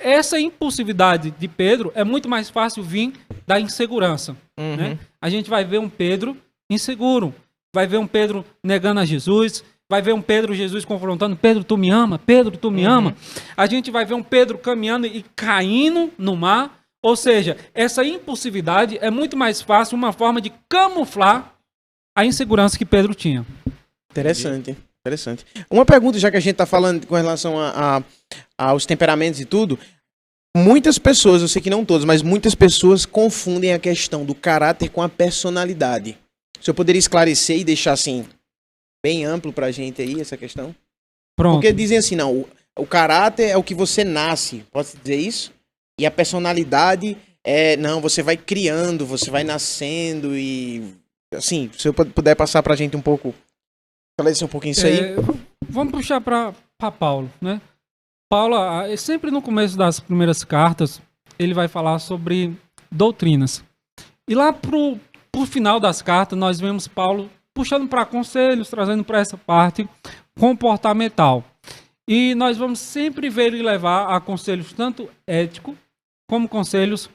Essa impulsividade de Pedro é muito mais fácil vir da insegurança. Né? A gente vai ver um Pedro inseguro, vai ver um Pedro negando a Jesus, vai ver um Pedro, Jesus confrontando, Pedro, tu me ama? Pedro, tu me ama? A gente vai ver um Pedro caminhando e caindo no mar. Ou seja, essa impulsividade é muito mais fácil, uma forma de camuflar a insegurança que Pedro tinha. Interessante. Uma pergunta, já que a gente está falando com relação aos temperamentos e tudo, muitas pessoas, eu sei que não todas, mas muitas pessoas confundem a questão do caráter com a personalidade. O senhor poderia esclarecer e deixar assim, bem amplo pra gente aí, essa questão? Pronto. Porque dizem assim, não, o caráter é o que você nasce, pode dizer isso? E a personalidade não, você vai criando, você vai nascendo e... Assim, se eu puder passar pra gente um pouco, esclarecer um pouquinho isso aí. Vamos puxar para Paulo, né? Paulo, sempre no começo das primeiras cartas, ele vai falar sobre doutrinas. E lá pro final das cartas, nós vemos Paulo puxando para conselhos, trazendo para essa parte comportamental. E nós vamos sempre ver ele levar a conselhos tanto ético como conselhos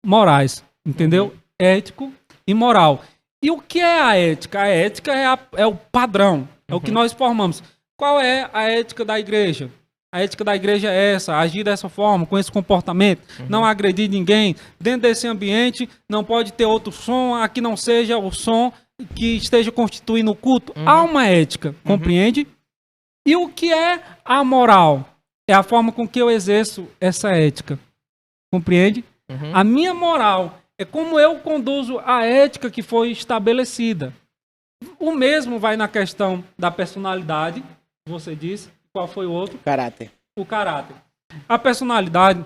morais, entendeu? Ético e moral. E o que é a ética? A ética é o padrão, é o que nós formamos. Qual é a ética da igreja? A ética da igreja é essa, agir dessa forma, com esse comportamento, não agredir ninguém. Dentro desse ambiente não pode ter outro som, aqui não seja o som que esteja constituindo o culto. Há uma ética, compreende? E o que é a moral? É a forma com que eu exerço essa ética. Compreende? A minha moral é como eu conduzo a ética que foi estabelecida. O mesmo vai na questão da personalidade, você disse. Qual foi o outro? Caráter. O caráter. A personalidade,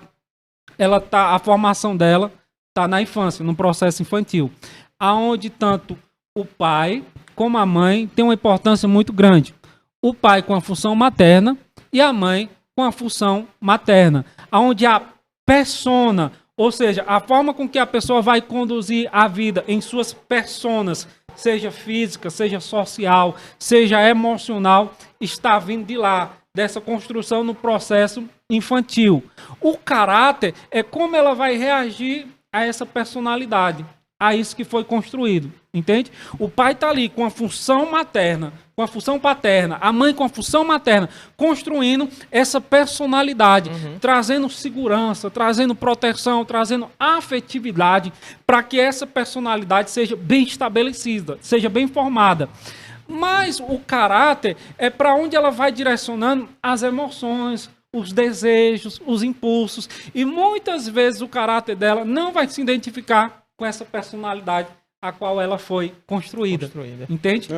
a formação dela está na infância, no processo infantil, aonde tanto o pai como a mãe têm uma importância muito grande. O pai com a função materna e a mãe com a função materna, onde a persona, ou seja, a forma com que a pessoa vai conduzir a vida em suas personas, seja física, seja social, seja emocional, está vindo de lá, dessa construção no processo infantil. O caráter é como ela vai reagir a essa personalidade, a isso que foi construído, entende? O pai está ali com a função materna, com a função paterna, a mãe com a função materna, construindo essa personalidade, trazendo segurança, trazendo proteção, trazendo afetividade, para que essa personalidade seja bem estabelecida, seja bem formada. Mas o caráter é para onde ela vai direcionando as emoções, os desejos, os impulsos. E muitas vezes o caráter dela não vai se identificar com essa personalidade a qual ela foi construída. Entende?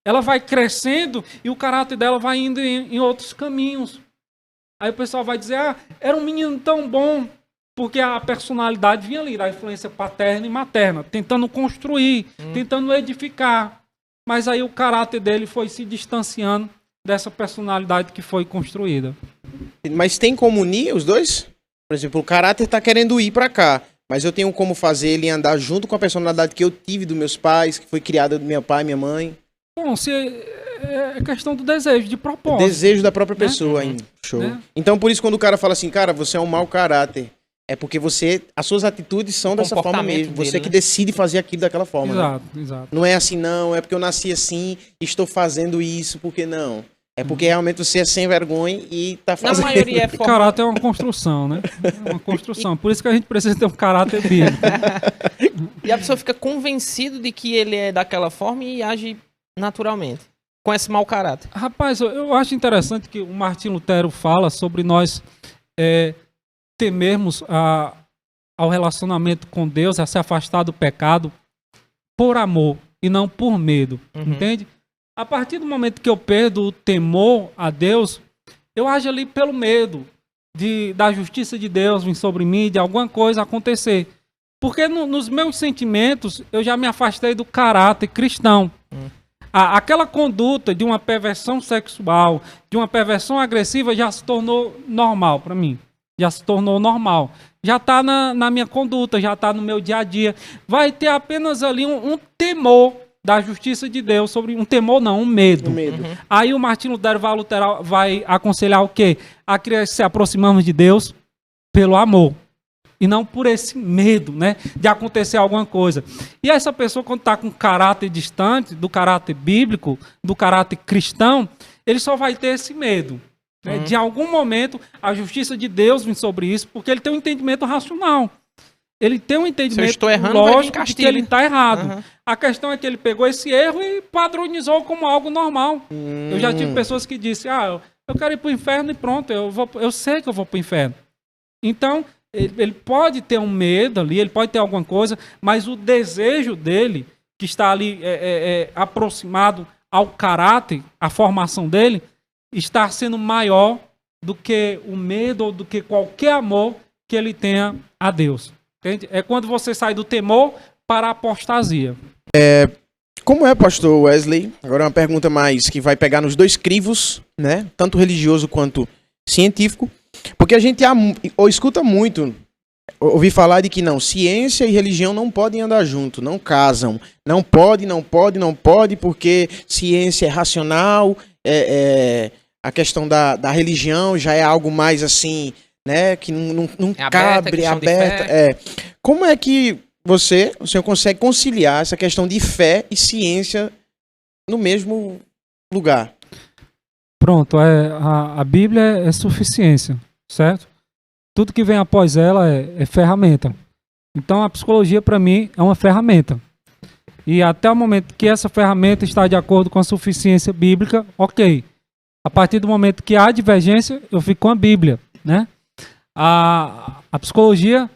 Ela vai crescendo e o caráter dela vai indo em outros caminhos. Aí o pessoal vai dizer, era um menino tão bom, porque a personalidade vinha ali, da influência paterna e materna, tentando construir, tentando edificar. Mas aí o caráter dele foi se distanciando dessa personalidade que foi construída. Mas tem como unir os dois? Por exemplo, o caráter está querendo ir para cá, mas eu tenho como fazer ele andar junto com a personalidade que eu tive dos meus pais, que foi criada do meu pai e minha mãe? Bom, se é questão do desejo, de propósito. O desejo da própria pessoa ainda. Show. Então, por isso, quando o cara fala assim, cara, você é um mau caráter, é porque as suas atitudes são dessa forma mesmo. Você que decide fazer aquilo daquela forma. Exato, né? exato. Não é assim, não. É porque eu nasci assim e estou fazendo isso, porque não. É porque realmente você é sem vergonha e tá fazendo. Na maioria é O caráter é uma construção, né? É uma construção. Por isso que a gente precisa ter um caráter bíblico. E a pessoa fica convencida de que ele é daquela forma e age naturalmente, com esse mau caráter. Rapaz, eu acho interessante que o Martim Lutero fala sobre nós temermos ao relacionamento com Deus, a se afastar do pecado por amor e não por medo, entende? A partir do momento que eu perdo o temor a Deus, eu ajo ali pelo medo da justiça de Deus vir sobre mim, de alguma coisa acontecer. Porque nos meus sentimentos, eu já me afastei do caráter cristão. Aquela conduta de uma perversão sexual, de uma perversão agressiva, já se tornou normal para mim. Já se tornou normal. Já está na minha conduta, já está no meu dia a dia. Vai ter apenas ali um temor da justiça de Deus sobre um temor, não, um medo. Aí o Martim Lutero vai aconselhar o quê? A que se aproximamos de Deus pelo amor. E não por esse medo, né, de acontecer alguma coisa. E essa pessoa, quando está com caráter distante do caráter bíblico, do caráter cristão, ele só vai ter esse medo. Né? De algum momento, a justiça de Deus vem sobre isso, porque ele tem um entendimento racional. Ele tem um entendimento lógico de que ele está errado. A questão é que ele pegou esse erro e padronizou como algo normal. Eu já tive pessoas que disseram, eu quero ir para o inferno e pronto, eu sei que eu vou para o inferno. Então, ele pode ter um medo ali, ele pode ter alguma coisa, mas o desejo dele, que está ali aproximado ao caráter, a formação dele, está sendo maior do que o medo ou do que qualquer amor que ele tenha a Deus. Entende? É quando você sai do temor para a apostasia. Como é, pastor Wesley? Agora uma pergunta mais que vai pegar nos dois crivos, né? Tanto religioso quanto científico. Porque a gente escuta muito, ouvi falar de que não, ciência e religião não podem andar junto, não casam. Não pode, porque ciência é racional, a questão da religião já é algo mais assim, né, que não cabe, é aberta. Como é que o senhor consegue conciliar essa questão de fé e ciência no mesmo lugar? Pronto, a Bíblia é suficiência, certo? Tudo que vem após ela é ferramenta. Então a psicologia para mim é uma ferramenta. E até o momento que essa ferramenta está de acordo com a suficiência bíblica, ok. A partir do momento que há divergência, eu fico com a Bíblia, né? A psicologia,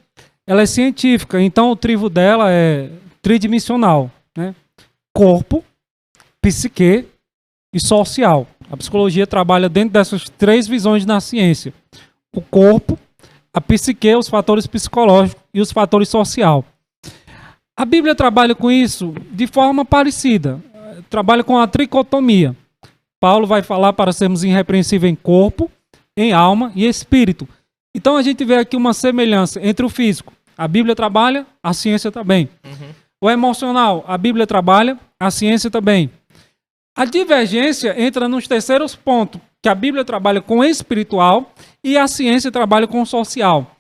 ela é científica, então o trivo dela é tridimensional, né? Corpo, psique e social. A psicologia trabalha dentro dessas três visões na ciência. O corpo, a psique, os fatores psicológicos e os fatores sociais. A Bíblia trabalha com isso de forma parecida. Trabalha com a tricotomia. Paulo vai falar para sermos irrepreensíveis em corpo, em alma e espírito. Então a gente vê aqui uma semelhança entre o físico. A Bíblia trabalha, a ciência também. O emocional, a Bíblia trabalha, a ciência também. A divergência entra nos terceiros pontos, que a Bíblia trabalha com o espiritual e a ciência trabalha com o social.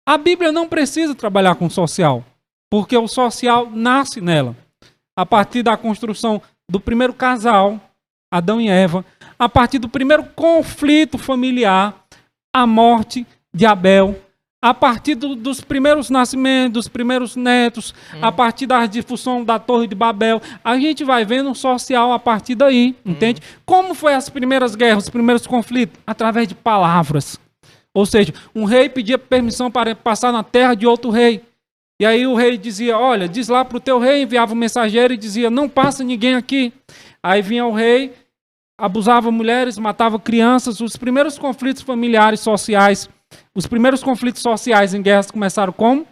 A Bíblia não precisa trabalhar com o social, porque o social nasce nela. A partir da construção do primeiro casal, Adão e Eva, a partir do primeiro conflito familiar, a morte de Abel, a partir dos primeiros nascimentos, dos primeiros netos, a partir da difusão da Torre de Babel, a gente vai vendo o social a partir daí, entende? Como foi as primeiras guerras, os primeiros conflitos? Através de palavras. Ou seja, um rei pedia permissão para passar na terra de outro rei. E aí o rei dizia, olha, diz lá para o teu rei, enviava um mensageiro e dizia, não passa ninguém aqui. Aí vinha o rei, abusava mulheres, matava crianças. Os primeiros conflitos familiares, sociais, os primeiros conflitos sociais em guerras começaram como?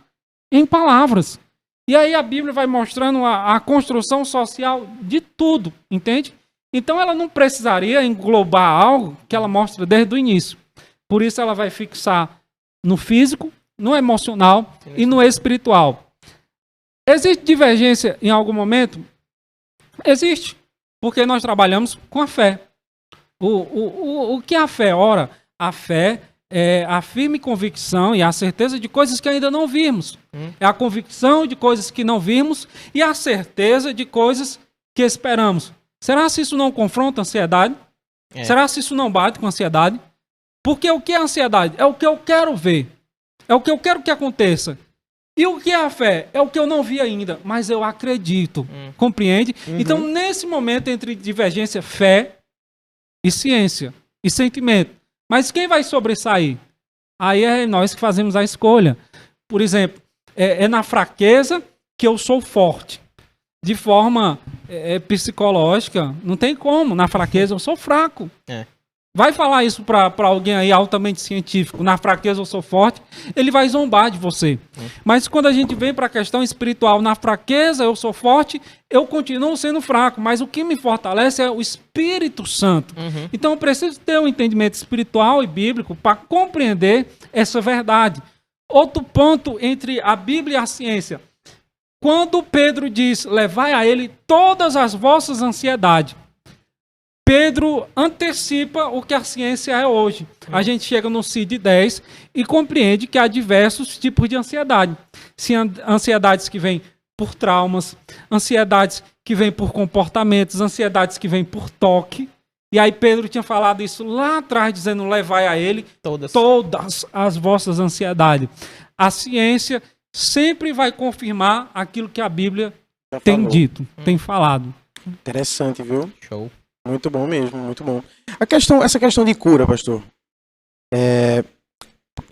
Em palavras. E aí a Bíblia vai mostrando a construção social de tudo, entende? Então ela não precisaria englobar algo que ela mostra desde o início. Por isso ela vai fixar no físico, no emocional e no espiritual. Existe divergência em algum momento? Existe, porque nós trabalhamos com a fé. O que é a fé? Ora, a fé é a firme convicção e a certeza de coisas que ainda não vimos. É a convicção de coisas que não vimos e a certeza de coisas que esperamos. Será se isso não confronta a ansiedade? Será se isso não bate com a ansiedade? Porque o que é a ansiedade? É o que eu quero ver. É o que eu quero que aconteça. E o que é a fé? É o que eu não vi ainda, mas eu acredito. Compreende? Então, nesse momento entre divergência, fé e ciência e sentimento. Mas quem vai sobressair? Aí é nós que fazemos a escolha. Por exemplo, é na fraqueza que eu sou forte. De forma psicológica, não tem como. Na fraqueza eu sou fraco. Vai falar isso para alguém aí altamente científico, na fraqueza eu sou forte, ele vai zombar de você. Mas quando a gente vem para a questão espiritual, na fraqueza eu sou forte, eu continuo sendo fraco, mas o que me fortalece é o Espírito Santo. Então eu preciso ter um entendimento espiritual e bíblico para compreender essa verdade. Outro ponto entre a Bíblia e a ciência. Quando Pedro diz, levai a ele todas as vossas ansiedades, Pedro antecipa o que a ciência é hoje. A gente chega no CID 10 e compreende que há diversos tipos de ansiedade. Ansiedades que vêm por traumas, ansiedades que vêm por comportamentos, ansiedades que vêm por toque. E aí Pedro tinha falado isso lá atrás, dizendo, levai a ele todas as vossas ansiedades. A ciência sempre vai confirmar aquilo que a Bíblia tem dito, tem falado. Interessante, viu? Show. Muito bom mesmo, muito bom. Essa questão de cura, pastor.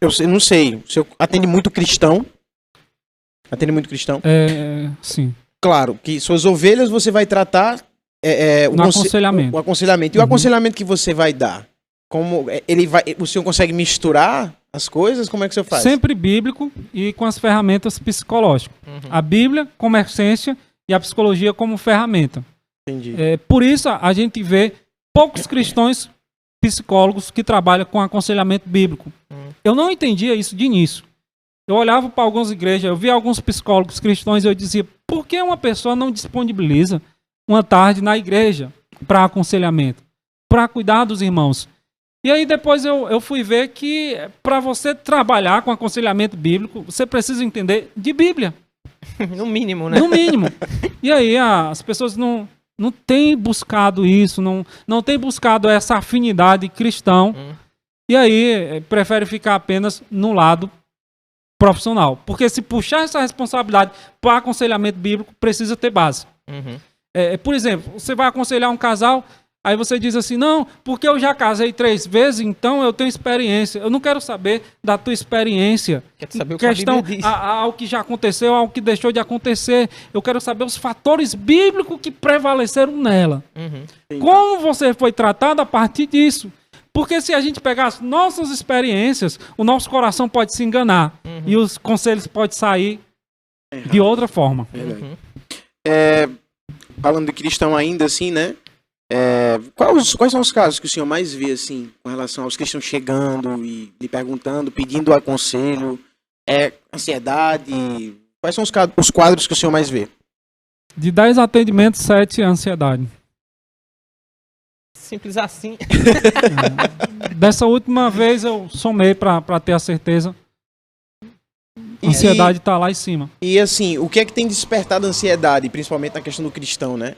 Eu não sei, o senhor atende muito cristão? Atende muito cristão? Sim. Claro, que suas ovelhas você vai tratar no aconselhamento. O aconselhamento. E o aconselhamento que você vai dar? Como o senhor consegue misturar as coisas? Como é que o senhor faz? Sempre bíblico e com as ferramentas psicológicas. A Bíblia como essência e a psicologia como ferramenta. Entendi. Por isso a gente vê poucos cristãos psicólogos que trabalham com aconselhamento bíblico. Eu não entendia isso de início. Eu olhava para algumas igrejas, eu via alguns psicólogos cristãos e eu dizia, por que uma pessoa não disponibiliza uma tarde na igreja para aconselhamento, para cuidar dos irmãos? E aí depois eu fui ver que para você trabalhar com aconselhamento bíblico, você precisa entender de Bíblia. No mínimo, né? No mínimo. E aí as pessoas não têm buscado isso, não têm buscado essa afinidade cristão. E aí prefere ficar apenas no lado profissional. Porque se puxar essa responsabilidade para aconselhamento bíblico, precisa ter base. Por exemplo, você vai aconselhar um casal, aí você diz assim, não, porque eu já casei 3 vezes, então eu tenho experiência. Eu não quero saber da tua experiência. Quero saber o que a Bíblia diz. Ao que já aconteceu, ao que deixou de acontecer. Eu quero saber os fatores bíblicos que prevaleceram nela. Como você foi tratado a partir disso. Porque se a gente pegar as nossas experiências, o nosso coração pode se enganar. E os conselhos podem sair de outra forma. Falando de cristão ainda assim, né? Quais são os casos que o senhor mais vê, assim, com relação aos que estão chegando e lhe perguntando, pedindo aconselho? Ansiedade? Quais são os quadros que o senhor mais vê? De 10 atendimentos, 7 é ansiedade. Simples assim. Dessa última vez eu somei para ter a certeza. A ansiedade está lá em cima. E assim, o que é que tem despertado a ansiedade, principalmente na questão do cristão, né?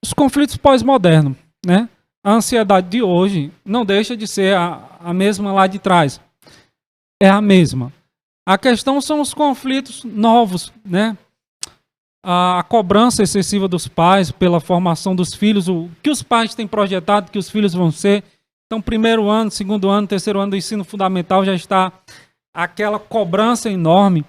Os conflitos pós-modernos, né? A ansiedade de hoje não deixa de ser a mesma lá de trás. É a mesma. A questão são os conflitos novos, né? A cobrança excessiva dos pais pela formação dos filhos, o que os pais têm projetado que os filhos vão ser. Então, primeiro ano, segundo ano, terceiro ano do ensino fundamental já está aquela cobrança enorme.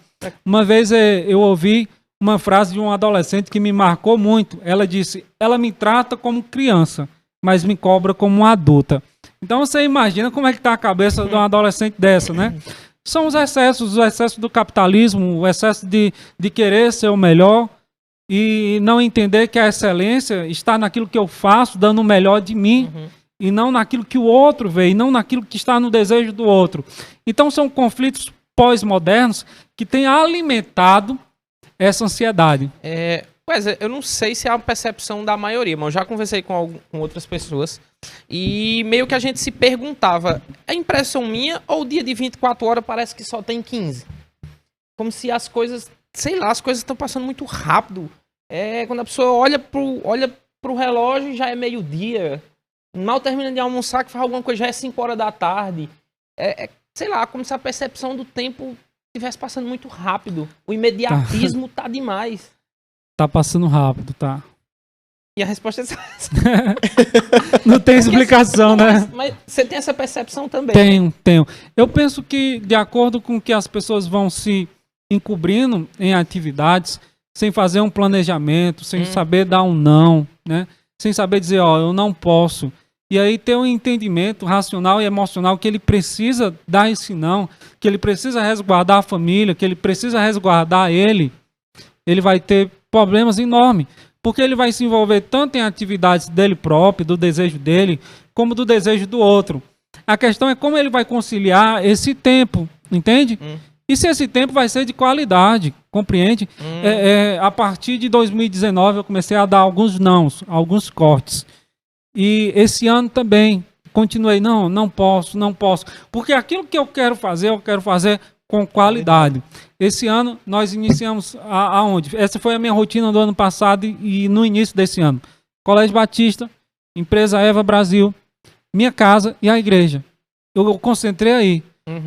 Uma vez eu ouvi uma frase de um adolescente que me marcou muito. Ela disse, ela me trata como criança, mas me cobra como uma adulta. Então você imagina como é que está a cabeça de um adolescente dessa, né? São os excessos do capitalismo, o excesso de querer ser o melhor e não entender que a excelência está naquilo que eu faço, dando o melhor de mim, e não naquilo que o outro vê, e não naquilo que está no desejo do outro. Então são conflitos pós-modernos que têm alimentado essa ansiedade. Eu não sei se é uma percepção da maioria, mas eu já conversei com outras pessoas e meio que a gente se perguntava, é impressão minha ou o dia de 24 horas parece que só tem 15? Como se as coisas, sei lá, as coisas estão passando muito rápido. Quando a pessoa olha pro relógio já é meio-dia, mal termina de almoçar, que faz alguma coisa já é 5 horas da tarde. Sei lá, como se a percepção do tempo estivesse passando muito rápido. O imediatismo tá demais. Tá passando rápido, tá. E a resposta é essa. Não tem explicação, né? Mas você tem essa percepção também? Tenho. Eu penso que, de acordo com que as pessoas vão se encobrindo em atividades, sem fazer um planejamento, sem saber dar um não, né? Sem saber dizer, eu não posso. E aí ter um entendimento racional e emocional que ele precisa dar esse não, que ele precisa resguardar a família, que ele precisa resguardar ele vai ter problemas enormes. Porque ele vai se envolver tanto em atividades dele próprio, do desejo dele, como do desejo do outro. A questão é como ele vai conciliar esse tempo, entende? E se esse tempo vai ser de qualidade, compreende? A partir de 2019 eu comecei a dar alguns nãos, alguns cortes. E esse ano também continuei, não posso. Porque aquilo que eu quero fazer com qualidade. Esse ano nós iniciamos aonde? Essa foi a minha rotina do ano passado e no início desse ano. Colégio Batista, empresa Eva Brasil, minha casa e a igreja. Eu concentrei aí.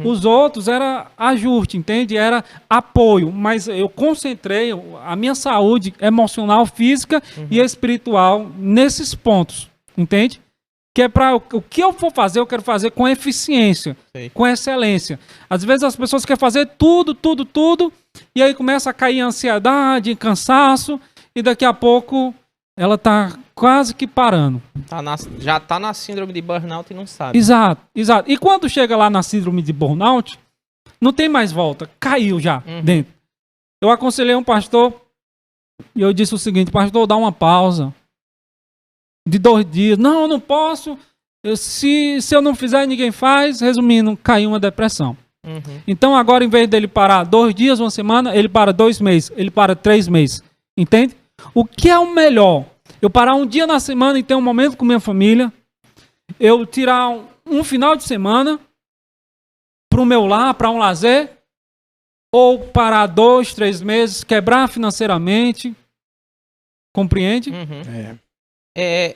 Os outros era ajuste, entende? Era apoio, mas eu concentrei a minha saúde emocional, física e espiritual nesses pontos, entende? Que é para o que eu for fazer, eu quero fazer com eficiência, com excelência. Às vezes as pessoas querem fazer tudo, e aí começa a cair em ansiedade, em cansaço, e daqui a pouco ela está quase que parando. Já está na síndrome de burnout e não sabe. Exato. E quando chega lá na síndrome de burnout, não tem mais volta, caiu já dentro. Eu aconselhei um pastor e eu disse o seguinte, pastor, dá uma pausa de 2 dias. Não posso. Se eu não fizer, ninguém faz. Resumindo, caiu uma depressão. Então agora, em vez dele parar 2 dias, 1 semana, ele para 2 meses, ele para 3 meses. Entende? O que é o melhor? Eu parar 1 dia na semana e ter um momento com minha família. Eu tirar um final de semana para o meu lar, para um lazer. Ou parar 2, 3 meses, quebrar financeiramente. Compreende?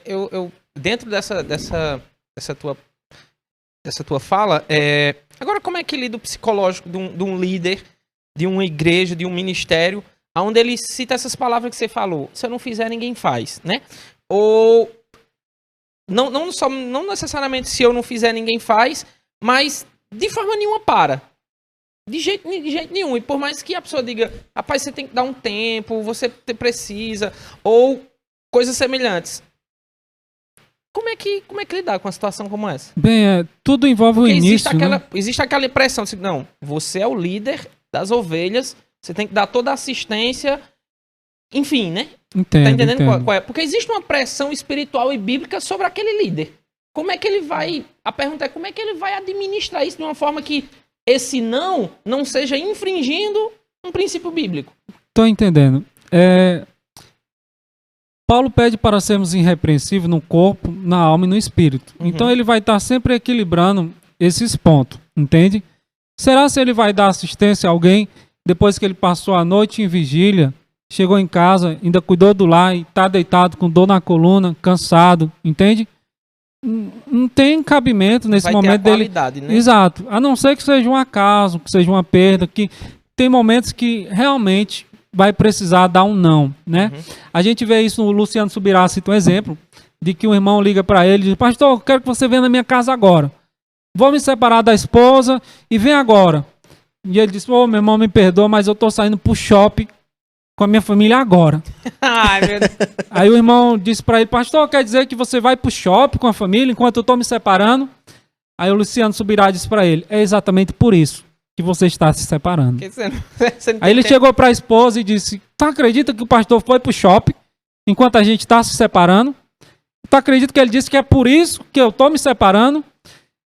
Eu dentro dessa tua fala, agora como é que lida o psicológico de um líder, de uma igreja, de um ministério, onde ele cita essas palavras que você falou, se eu não fizer, ninguém faz, né? Ou não necessariamente se eu não fizer, ninguém faz, mas de forma nenhuma para. De jeito nenhum. E por mais que a pessoa diga, rapaz, você tem que dar um tempo, você precisa, ou coisas semelhantes. Como é que lidar com uma situação como essa? Bem, tudo envolve porque o início, existe aquela impressão de, não, você é o líder das ovelhas, você tem que dar toda a assistência, Enfim, né? Entendo, Tá entendendo entendo. qual é? Porque existe uma pressão espiritual e bíblica sobre aquele líder. Como é que ele vai... A pergunta é como é que ele vai administrar isso de uma forma que esse não seja infringindo um princípio bíblico. Tô entendendo. Paulo pede para sermos irrepreensíveis no corpo, na alma e no espírito. Uhum. Então ele vai estar sempre equilibrando esses pontos, entende? Será se ele vai dar assistência a alguém depois que ele passou a noite em vigília, chegou em casa, ainda cuidou do lar e está deitado com dor na coluna, cansado, entende? Não tem cabimento nesse Vai momento ter a dele. qualidade, né? Exato. A não ser que seja um acaso, que seja uma perda, que tem momentos que realmente vai precisar dar um não, né? Uhum. A gente vê isso no Luciano Subirá, cita um exemplo, de que um irmão liga para ele e diz, pastor, eu quero que você venha na minha casa agora. Vou me separar da esposa e vem agora. E ele disse, meu irmão, me perdoa, mas eu tô saindo pro shopping com a minha família agora. Ai, meu Deus. Aí o irmão disse para ele, pastor, quer dizer que você vai pro shopping com a família enquanto eu tô me separando? Aí o Luciano Subirá disse para ele, é exatamente por isso que você está se separando. Porque você não Aí ele tem chegou para a esposa e disse, tu acredita que o pastor foi pro shopping enquanto a gente está se separando? Tu acredita que ele disse que é por isso que eu tô me separando?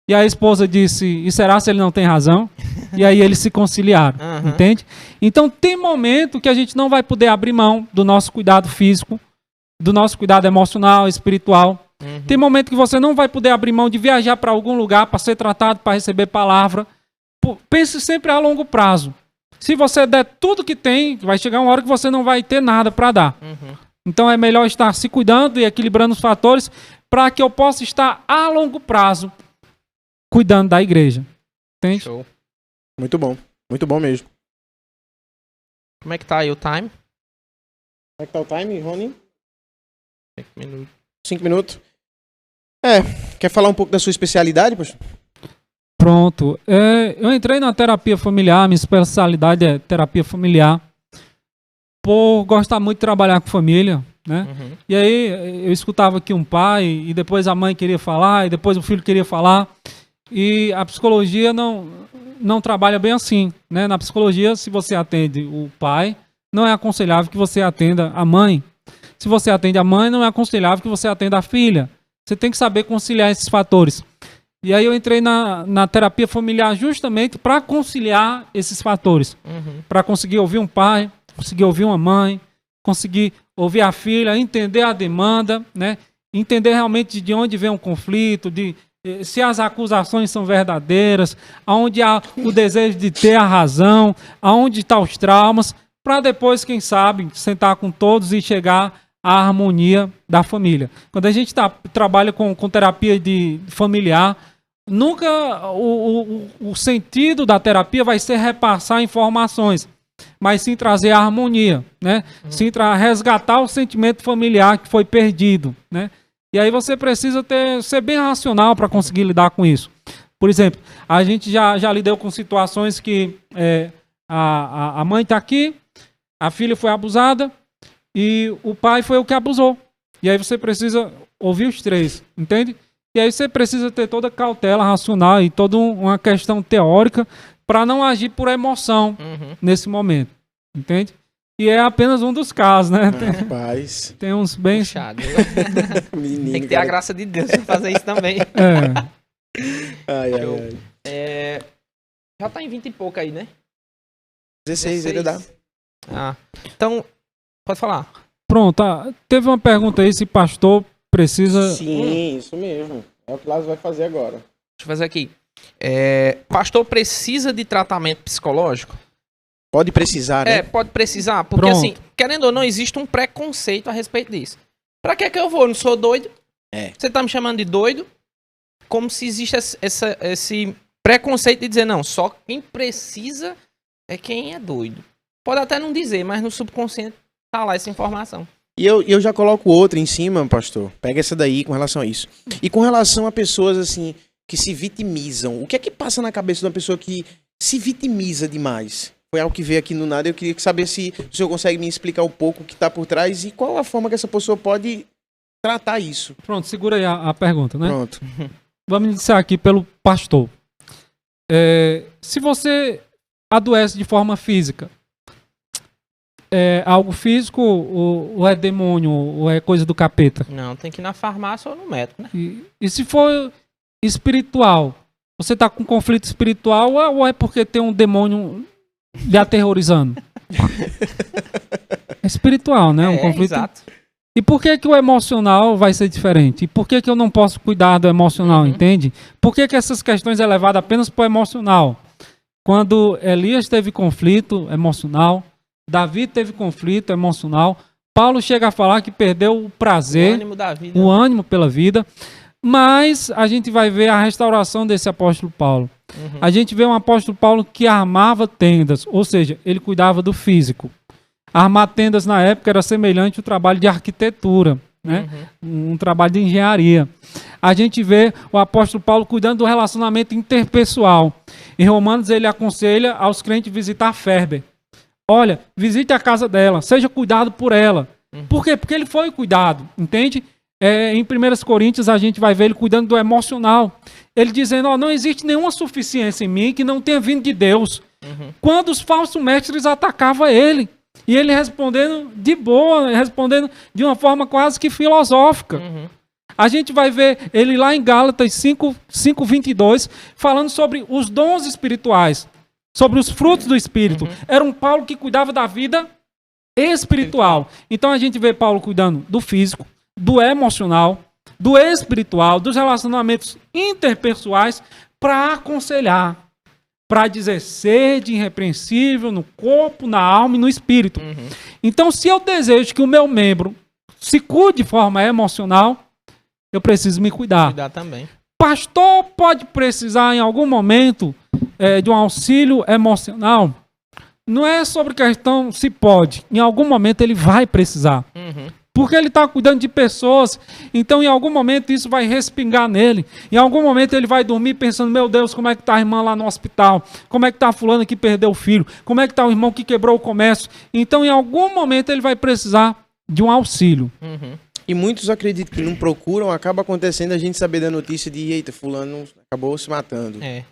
E a esposa disse, e será se ele não tem razão? E aí eles se conciliaram, Uhum. entende? Então tem momento que a gente não vai poder abrir mão do nosso cuidado físico, do nosso cuidado emocional, espiritual. Uhum. Tem momento que você não vai poder abrir mão de viajar para algum lugar para ser tratado, para receber palavra. Pense sempre a longo prazo. Se você der tudo que tem, vai chegar uma hora que você não vai ter nada para dar. Uhum. Então é melhor estar se cuidando e equilibrando os fatores para que eu possa estar a longo prazo cuidando da igreja. Entende? Show. Muito bom mesmo. Como é que tá aí o time? Como é que tá o time, Rony? 5 minutos. 5 minutos. Quer falar um pouco da sua especialidade, pastor? Pronto. Eu entrei na terapia familiar, minha especialidade é terapia familiar, por gostar muito de trabalhar com família, né? Uhum. E aí eu escutava aqui um pai, e depois a mãe queria falar, e depois o filho queria falar, e a psicologia não trabalha bem assim, né? Na psicologia, se você atende o pai, não é aconselhável que você atenda a mãe. Se você atende a mãe, não é aconselhável que você atenda a filha. Você tem que saber conciliar esses fatores. E aí eu entrei na terapia familiar justamente para conciliar esses fatores. Uhum. Para conseguir ouvir um pai, conseguir ouvir uma mãe, conseguir ouvir a filha, entender a demanda, né? Entender realmente de onde vem um conflito, se as acusações são verdadeiras, aonde há o desejo de ter a razão, aonde estão os traumas, para depois, quem sabe, sentar com todos e chegar à harmonia da família. Quando a gente trabalha com terapia familiar, nunca o sentido da terapia vai ser repassar informações, mas sim trazer a harmonia, né? Sim resgatar o sentimento familiar que foi perdido, né? E aí você precisa ser bem racional para conseguir lidar com isso. Por exemplo, a gente já lidou com situações que a mãe está aqui, a filha foi abusada e o pai foi o que abusou. E aí você precisa ouvir os três, entende? E aí você precisa ter toda a cautela racional e toda uma questão teórica para não agir por emoção nesse momento, entende? E é apenas um dos casos, né? Rapaz. Tem uns bem... Puxado. Menino, Tem que ter a graça de Deus pra fazer isso também. Ai. Já tá em 20 e pouco aí, né? 16 ele dá. Ah, então, pode falar. Pronto, teve uma pergunta aí se pastor precisa... Sim, isso mesmo. É o que o Lázaro vai fazer agora. Deixa eu fazer aqui. Pastor precisa de tratamento psicológico? Pode precisar, né? Pode precisar, porque Pronto. assim, querendo ou não, existe um preconceito a respeito disso. Pra que eu vou? Eu não sou doido? Você tá me chamando de doido? Como se existe esse preconceito de dizer, não, só quem precisa é quem é doido. Pode até não dizer, mas no subconsciente tá lá essa informação. E eu já coloco outra em cima, pastor. Pega essa daí com relação a isso. E com relação a pessoas, assim, que se vitimizam. O que é que passa na cabeça de uma pessoa que se vitimiza demais? Foi algo que veio aqui no nada. Eu queria saber se o senhor consegue me explicar um pouco o que está por trás e qual a forma que essa pessoa pode tratar isso. Pronto, segura aí a pergunta, né? Pronto. Vamos iniciar aqui pelo pastor. Se você adoece de forma física, é algo físico ou é demônio ou é coisa do capeta? Não, tem que ir na farmácia ou no médico, né? E se for espiritual, você está com conflito espiritual ou é porque tem um demônio lhe aterrorizando? É espiritual, né? Um conflito. Exato. E por que que o emocional vai ser diferente? E por que que eu não posso cuidar do emocional, entende? Por que que essas questões é levada apenas para o emocional? Quando Elias teve conflito emocional, Davi teve conflito emocional, Paulo chega a falar que perdeu o prazer, O ânimo da vida. o ânimo pela vida, mas a gente vai ver a restauração desse apóstolo Paulo. A gente vê um apóstolo Paulo que armava tendas, ou seja, ele cuidava do físico. Armar tendas na época era semelhante ao trabalho de arquitetura, né? Um trabalho de engenharia. A gente vê o apóstolo Paulo cuidando do relacionamento interpessoal. Em Romanos ele aconselha aos crentes visitar Férbe. Olha, visite a casa dela, seja cuidado por ela. Por quê? Porque ele foi cuidado, entende? Em 1 Coríntios a gente vai ver ele cuidando do emocional. Ele dizendo, ó, não existe nenhuma suficiência em mim que não tenha vindo de Deus. Quando os falsos mestres atacavam ele, e ele respondendo de boa, respondendo de uma forma quase que filosófica. A gente vai ver ele lá em Gálatas 5:22, falando sobre os dons espirituais, sobre os frutos do Espírito. Era um Paulo que cuidava da vida espiritual. Então a gente vê Paulo cuidando do físico, do emocional, do espiritual, dos relacionamentos interpessoais, para aconselhar, para dizer sede irrepreensível no corpo, na alma e no espírito. Então, se eu desejo que o meu membro se cuide de forma emocional, eu preciso me cuidar. Cuidar também. Pastor pode precisar em algum momento de um auxílio emocional? Não é sobre questão se pode. Em algum momento ele vai precisar. Porque ele está cuidando de pessoas, então em algum momento isso vai respingar nele. Em algum momento ele vai dormir pensando, meu Deus, como é que está a irmã lá no hospital? Como é que está a fulana que perdeu o filho? Como é que está o irmão que quebrou o comércio? Então em algum momento ele vai precisar de um auxílio. E muitos acreditam que não procuram, acaba acontecendo a gente saber da notícia de, eita, fulano acabou se matando. Né?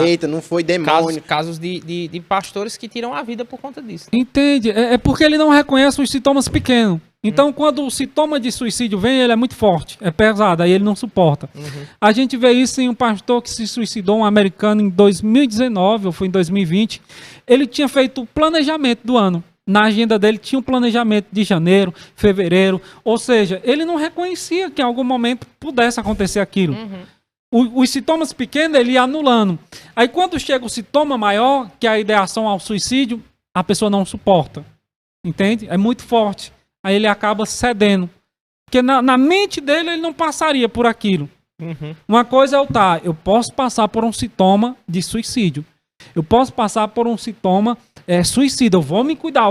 Eita, não foi demônio. Casos de pastores que tiram a vida por conta disso. Entende? É porque ele não reconhece os sintomas pequenos. Então, quando o sintoma de suicídio vem, ele é muito forte, é pesado, aí ele não suporta. A gente vê isso em um pastor que se suicidou, um americano, em 2019, ou foi em 2020. Ele tinha feito o planejamento do ano. Na agenda dele tinha um planejamento de janeiro, fevereiro, ou seja, ele não reconhecia que em algum momento pudesse acontecer aquilo. Os sintomas pequenos ele ia anulando. Aí quando chega o sintoma maior, que é a ideação ao suicídio, a pessoa não suporta. Entende? É muito forte. Aí ele acaba cedendo. Porque na mente dele ele não passaria por aquilo. Uma coisa é eu posso passar por um sintoma de suicídio. Eu posso passar por um sintoma suicida. Eu vou me cuidar,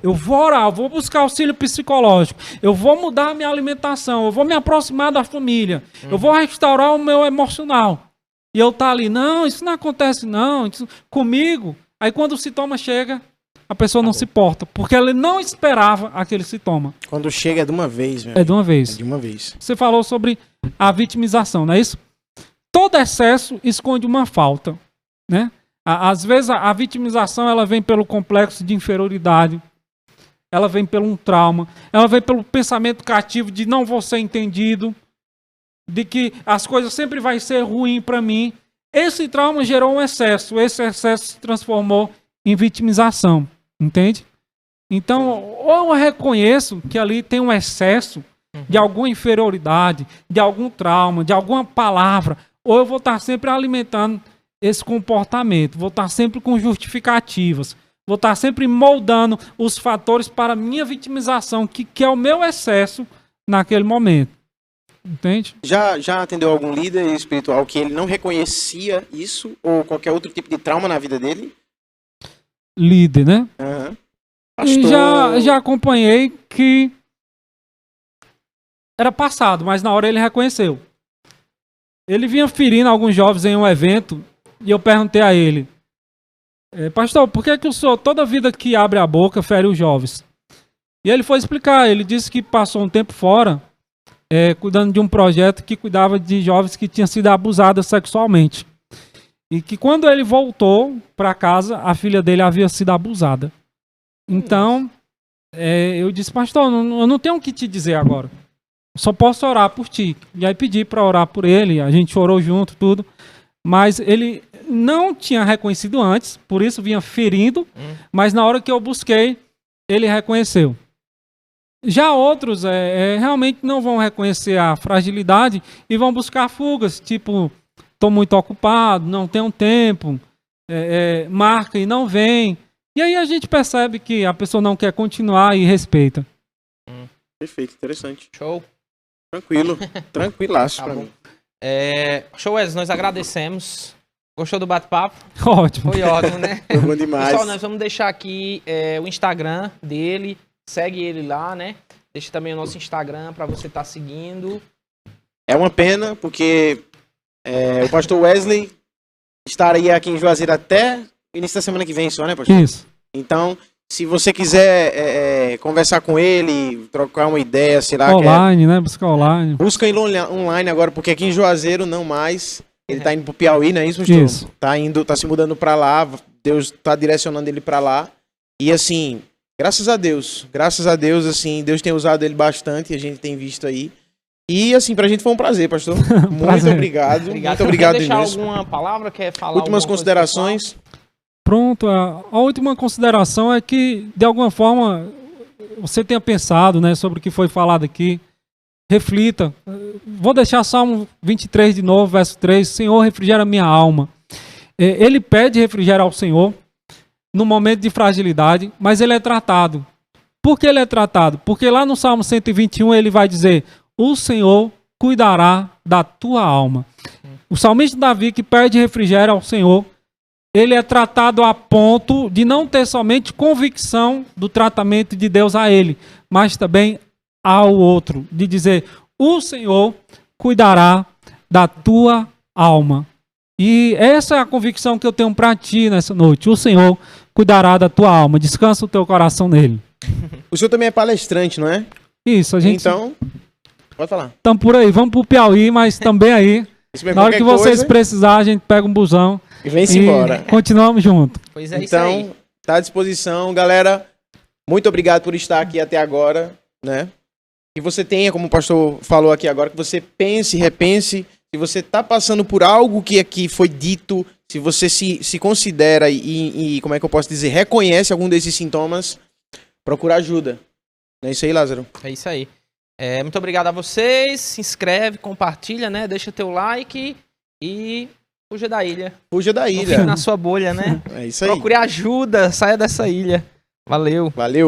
eu vou orar, eu vou buscar auxílio psicológico. Eu vou mudar a minha alimentação, eu vou me aproximar da família. Eu vou restaurar o meu emocional. E eu ali, não, isso não acontece não, isso comigo. Aí quando o sintoma chega, a pessoa não se porta, porque ela não esperava aquele sintoma. Quando chega é de uma vez, meu É de uma vez. É de uma vez. Você falou sobre a vitimização, não é isso? Todo excesso esconde uma falta, né? Às vezes a vitimização ela vem pelo complexo de inferioridade, ela vem pelo um trauma, ela vem pelo pensamento cativo de não vou ser entendido, de que as coisas sempre vai ser ruim para mim. Esse trauma gerou um excesso, esse excesso se transformou em vitimização, entende? Então, ou eu reconheço que ali tem um excesso de alguma inferioridade, de algum trauma, de alguma palavra, ou eu vou estar sempre alimentando esse comportamento, vou estar sempre com justificativas, vou estar sempre moldando os fatores para a minha vitimização, que é o meu excesso naquele momento. Entende? Já atendeu algum líder espiritual que ele não reconhecia isso ou qualquer outro tipo de trauma na vida dele? Líder, né? Pastor... E já acompanhei que era passado, mas na hora ele reconheceu. Ele vinha ferindo alguns jovens em um evento e eu perguntei a ele, pastor, por que o senhor toda vida que abre a boca fere os jovens? E ele foi explicar, ele disse que passou um tempo fora, cuidando de um projeto que cuidava de jovens que tinham sido abusados sexualmente. E que quando ele voltou para casa, a filha dele havia sido abusada. Então, eu disse, pastor, eu não tenho o que te dizer agora. Só posso orar por ti. E aí pedi para orar por ele, a gente orou junto, tudo. Mas ele não tinha reconhecido antes, por isso vinha ferindo, mas na hora que eu busquei, ele reconheceu. Já outros realmente não vão reconhecer a fragilidade e vão buscar fugas, tipo, estou muito ocupado, não tenho tempo, marca e não vem. E aí a gente percebe que a pessoa não quer continuar e respeita. Perfeito, interessante. Show. Tranquilo, tranquilaço Tá pra bom. mim. Show, Wesley, nós agradecemos. Gostou do bate-papo? Ótimo. Foi ótimo, né? Foi bom demais. Pessoal, nós vamos deixar aqui o Instagram dele. Segue ele lá, né? Deixa também o nosso Instagram para você estar seguindo. É uma pena, porque o pastor Wesley estaria aqui em Juazeiro até o início da semana que vem só, né, pastor? Isso. Então, se você quiser conversar com ele, trocar uma ideia, sei lá... Online, né? Buscar online. Busca ele online agora, porque aqui em Juazeiro não mais. Ele tá indo pro Piauí, não é isso, pastor? Isso. Tá se mudando pra lá, Deus tá direcionando ele pra lá. E assim... Graças a Deus, assim, Deus tem usado ele bastante, a gente tem visto aí. E, assim, pra gente foi um prazer, pastor. Muito obrigado. Muito obrigado Quer deixar mesmo. alguma palavra? Quer falar Últimas alguma coisa, considerações. Pronto, a última consideração é que, de alguma forma, você tenha pensado, né, sobre o que foi falado aqui. Reflita. Vou deixar Salmo 23 de novo, verso 3. Senhor, refrigera minha alma. Ele pede refrigério ao Senhor no momento de fragilidade, mas ele é tratado. Por que ele é tratado? Porque lá no Salmo 121 ele vai dizer: o Senhor cuidará da tua alma. O salmista Davi, que pede refrigério ao Senhor, ele é tratado a ponto de não ter somente convicção do tratamento de Deus a ele, mas também ao outro, de dizer: o Senhor cuidará da tua alma. E essa é a convicção que eu tenho para ti nessa noite. O Senhor cuidará da tua alma. Descansa o teu coração nele. O senhor também é palestrante, não é? Isso, a gente... Então, pode falar. Estamos por aí. Vamos pro Piauí, mas também aí. Na hora que vocês precisarem, a gente pega um busão. E vem-se embora. Continuamos juntos. Pois é, isso aí. Então, tá à disposição. Galera, muito obrigado por estar aqui até agora, né? Que você tenha, como o pastor falou aqui agora, que você pense, repense. Se você está passando por algo que aqui foi dito, se você se considera e, como é que eu posso dizer, reconhece algum desses sintomas, procura ajuda. Não é isso aí, Lázaro? É isso aí. Muito obrigado a vocês. Se inscreve, compartilha, né? Deixa teu like e fuja da ilha. Fuja da Não ilha. fique na sua bolha, né? É isso aí. Procure ajuda, saia dessa ilha. Valeu. Valeu.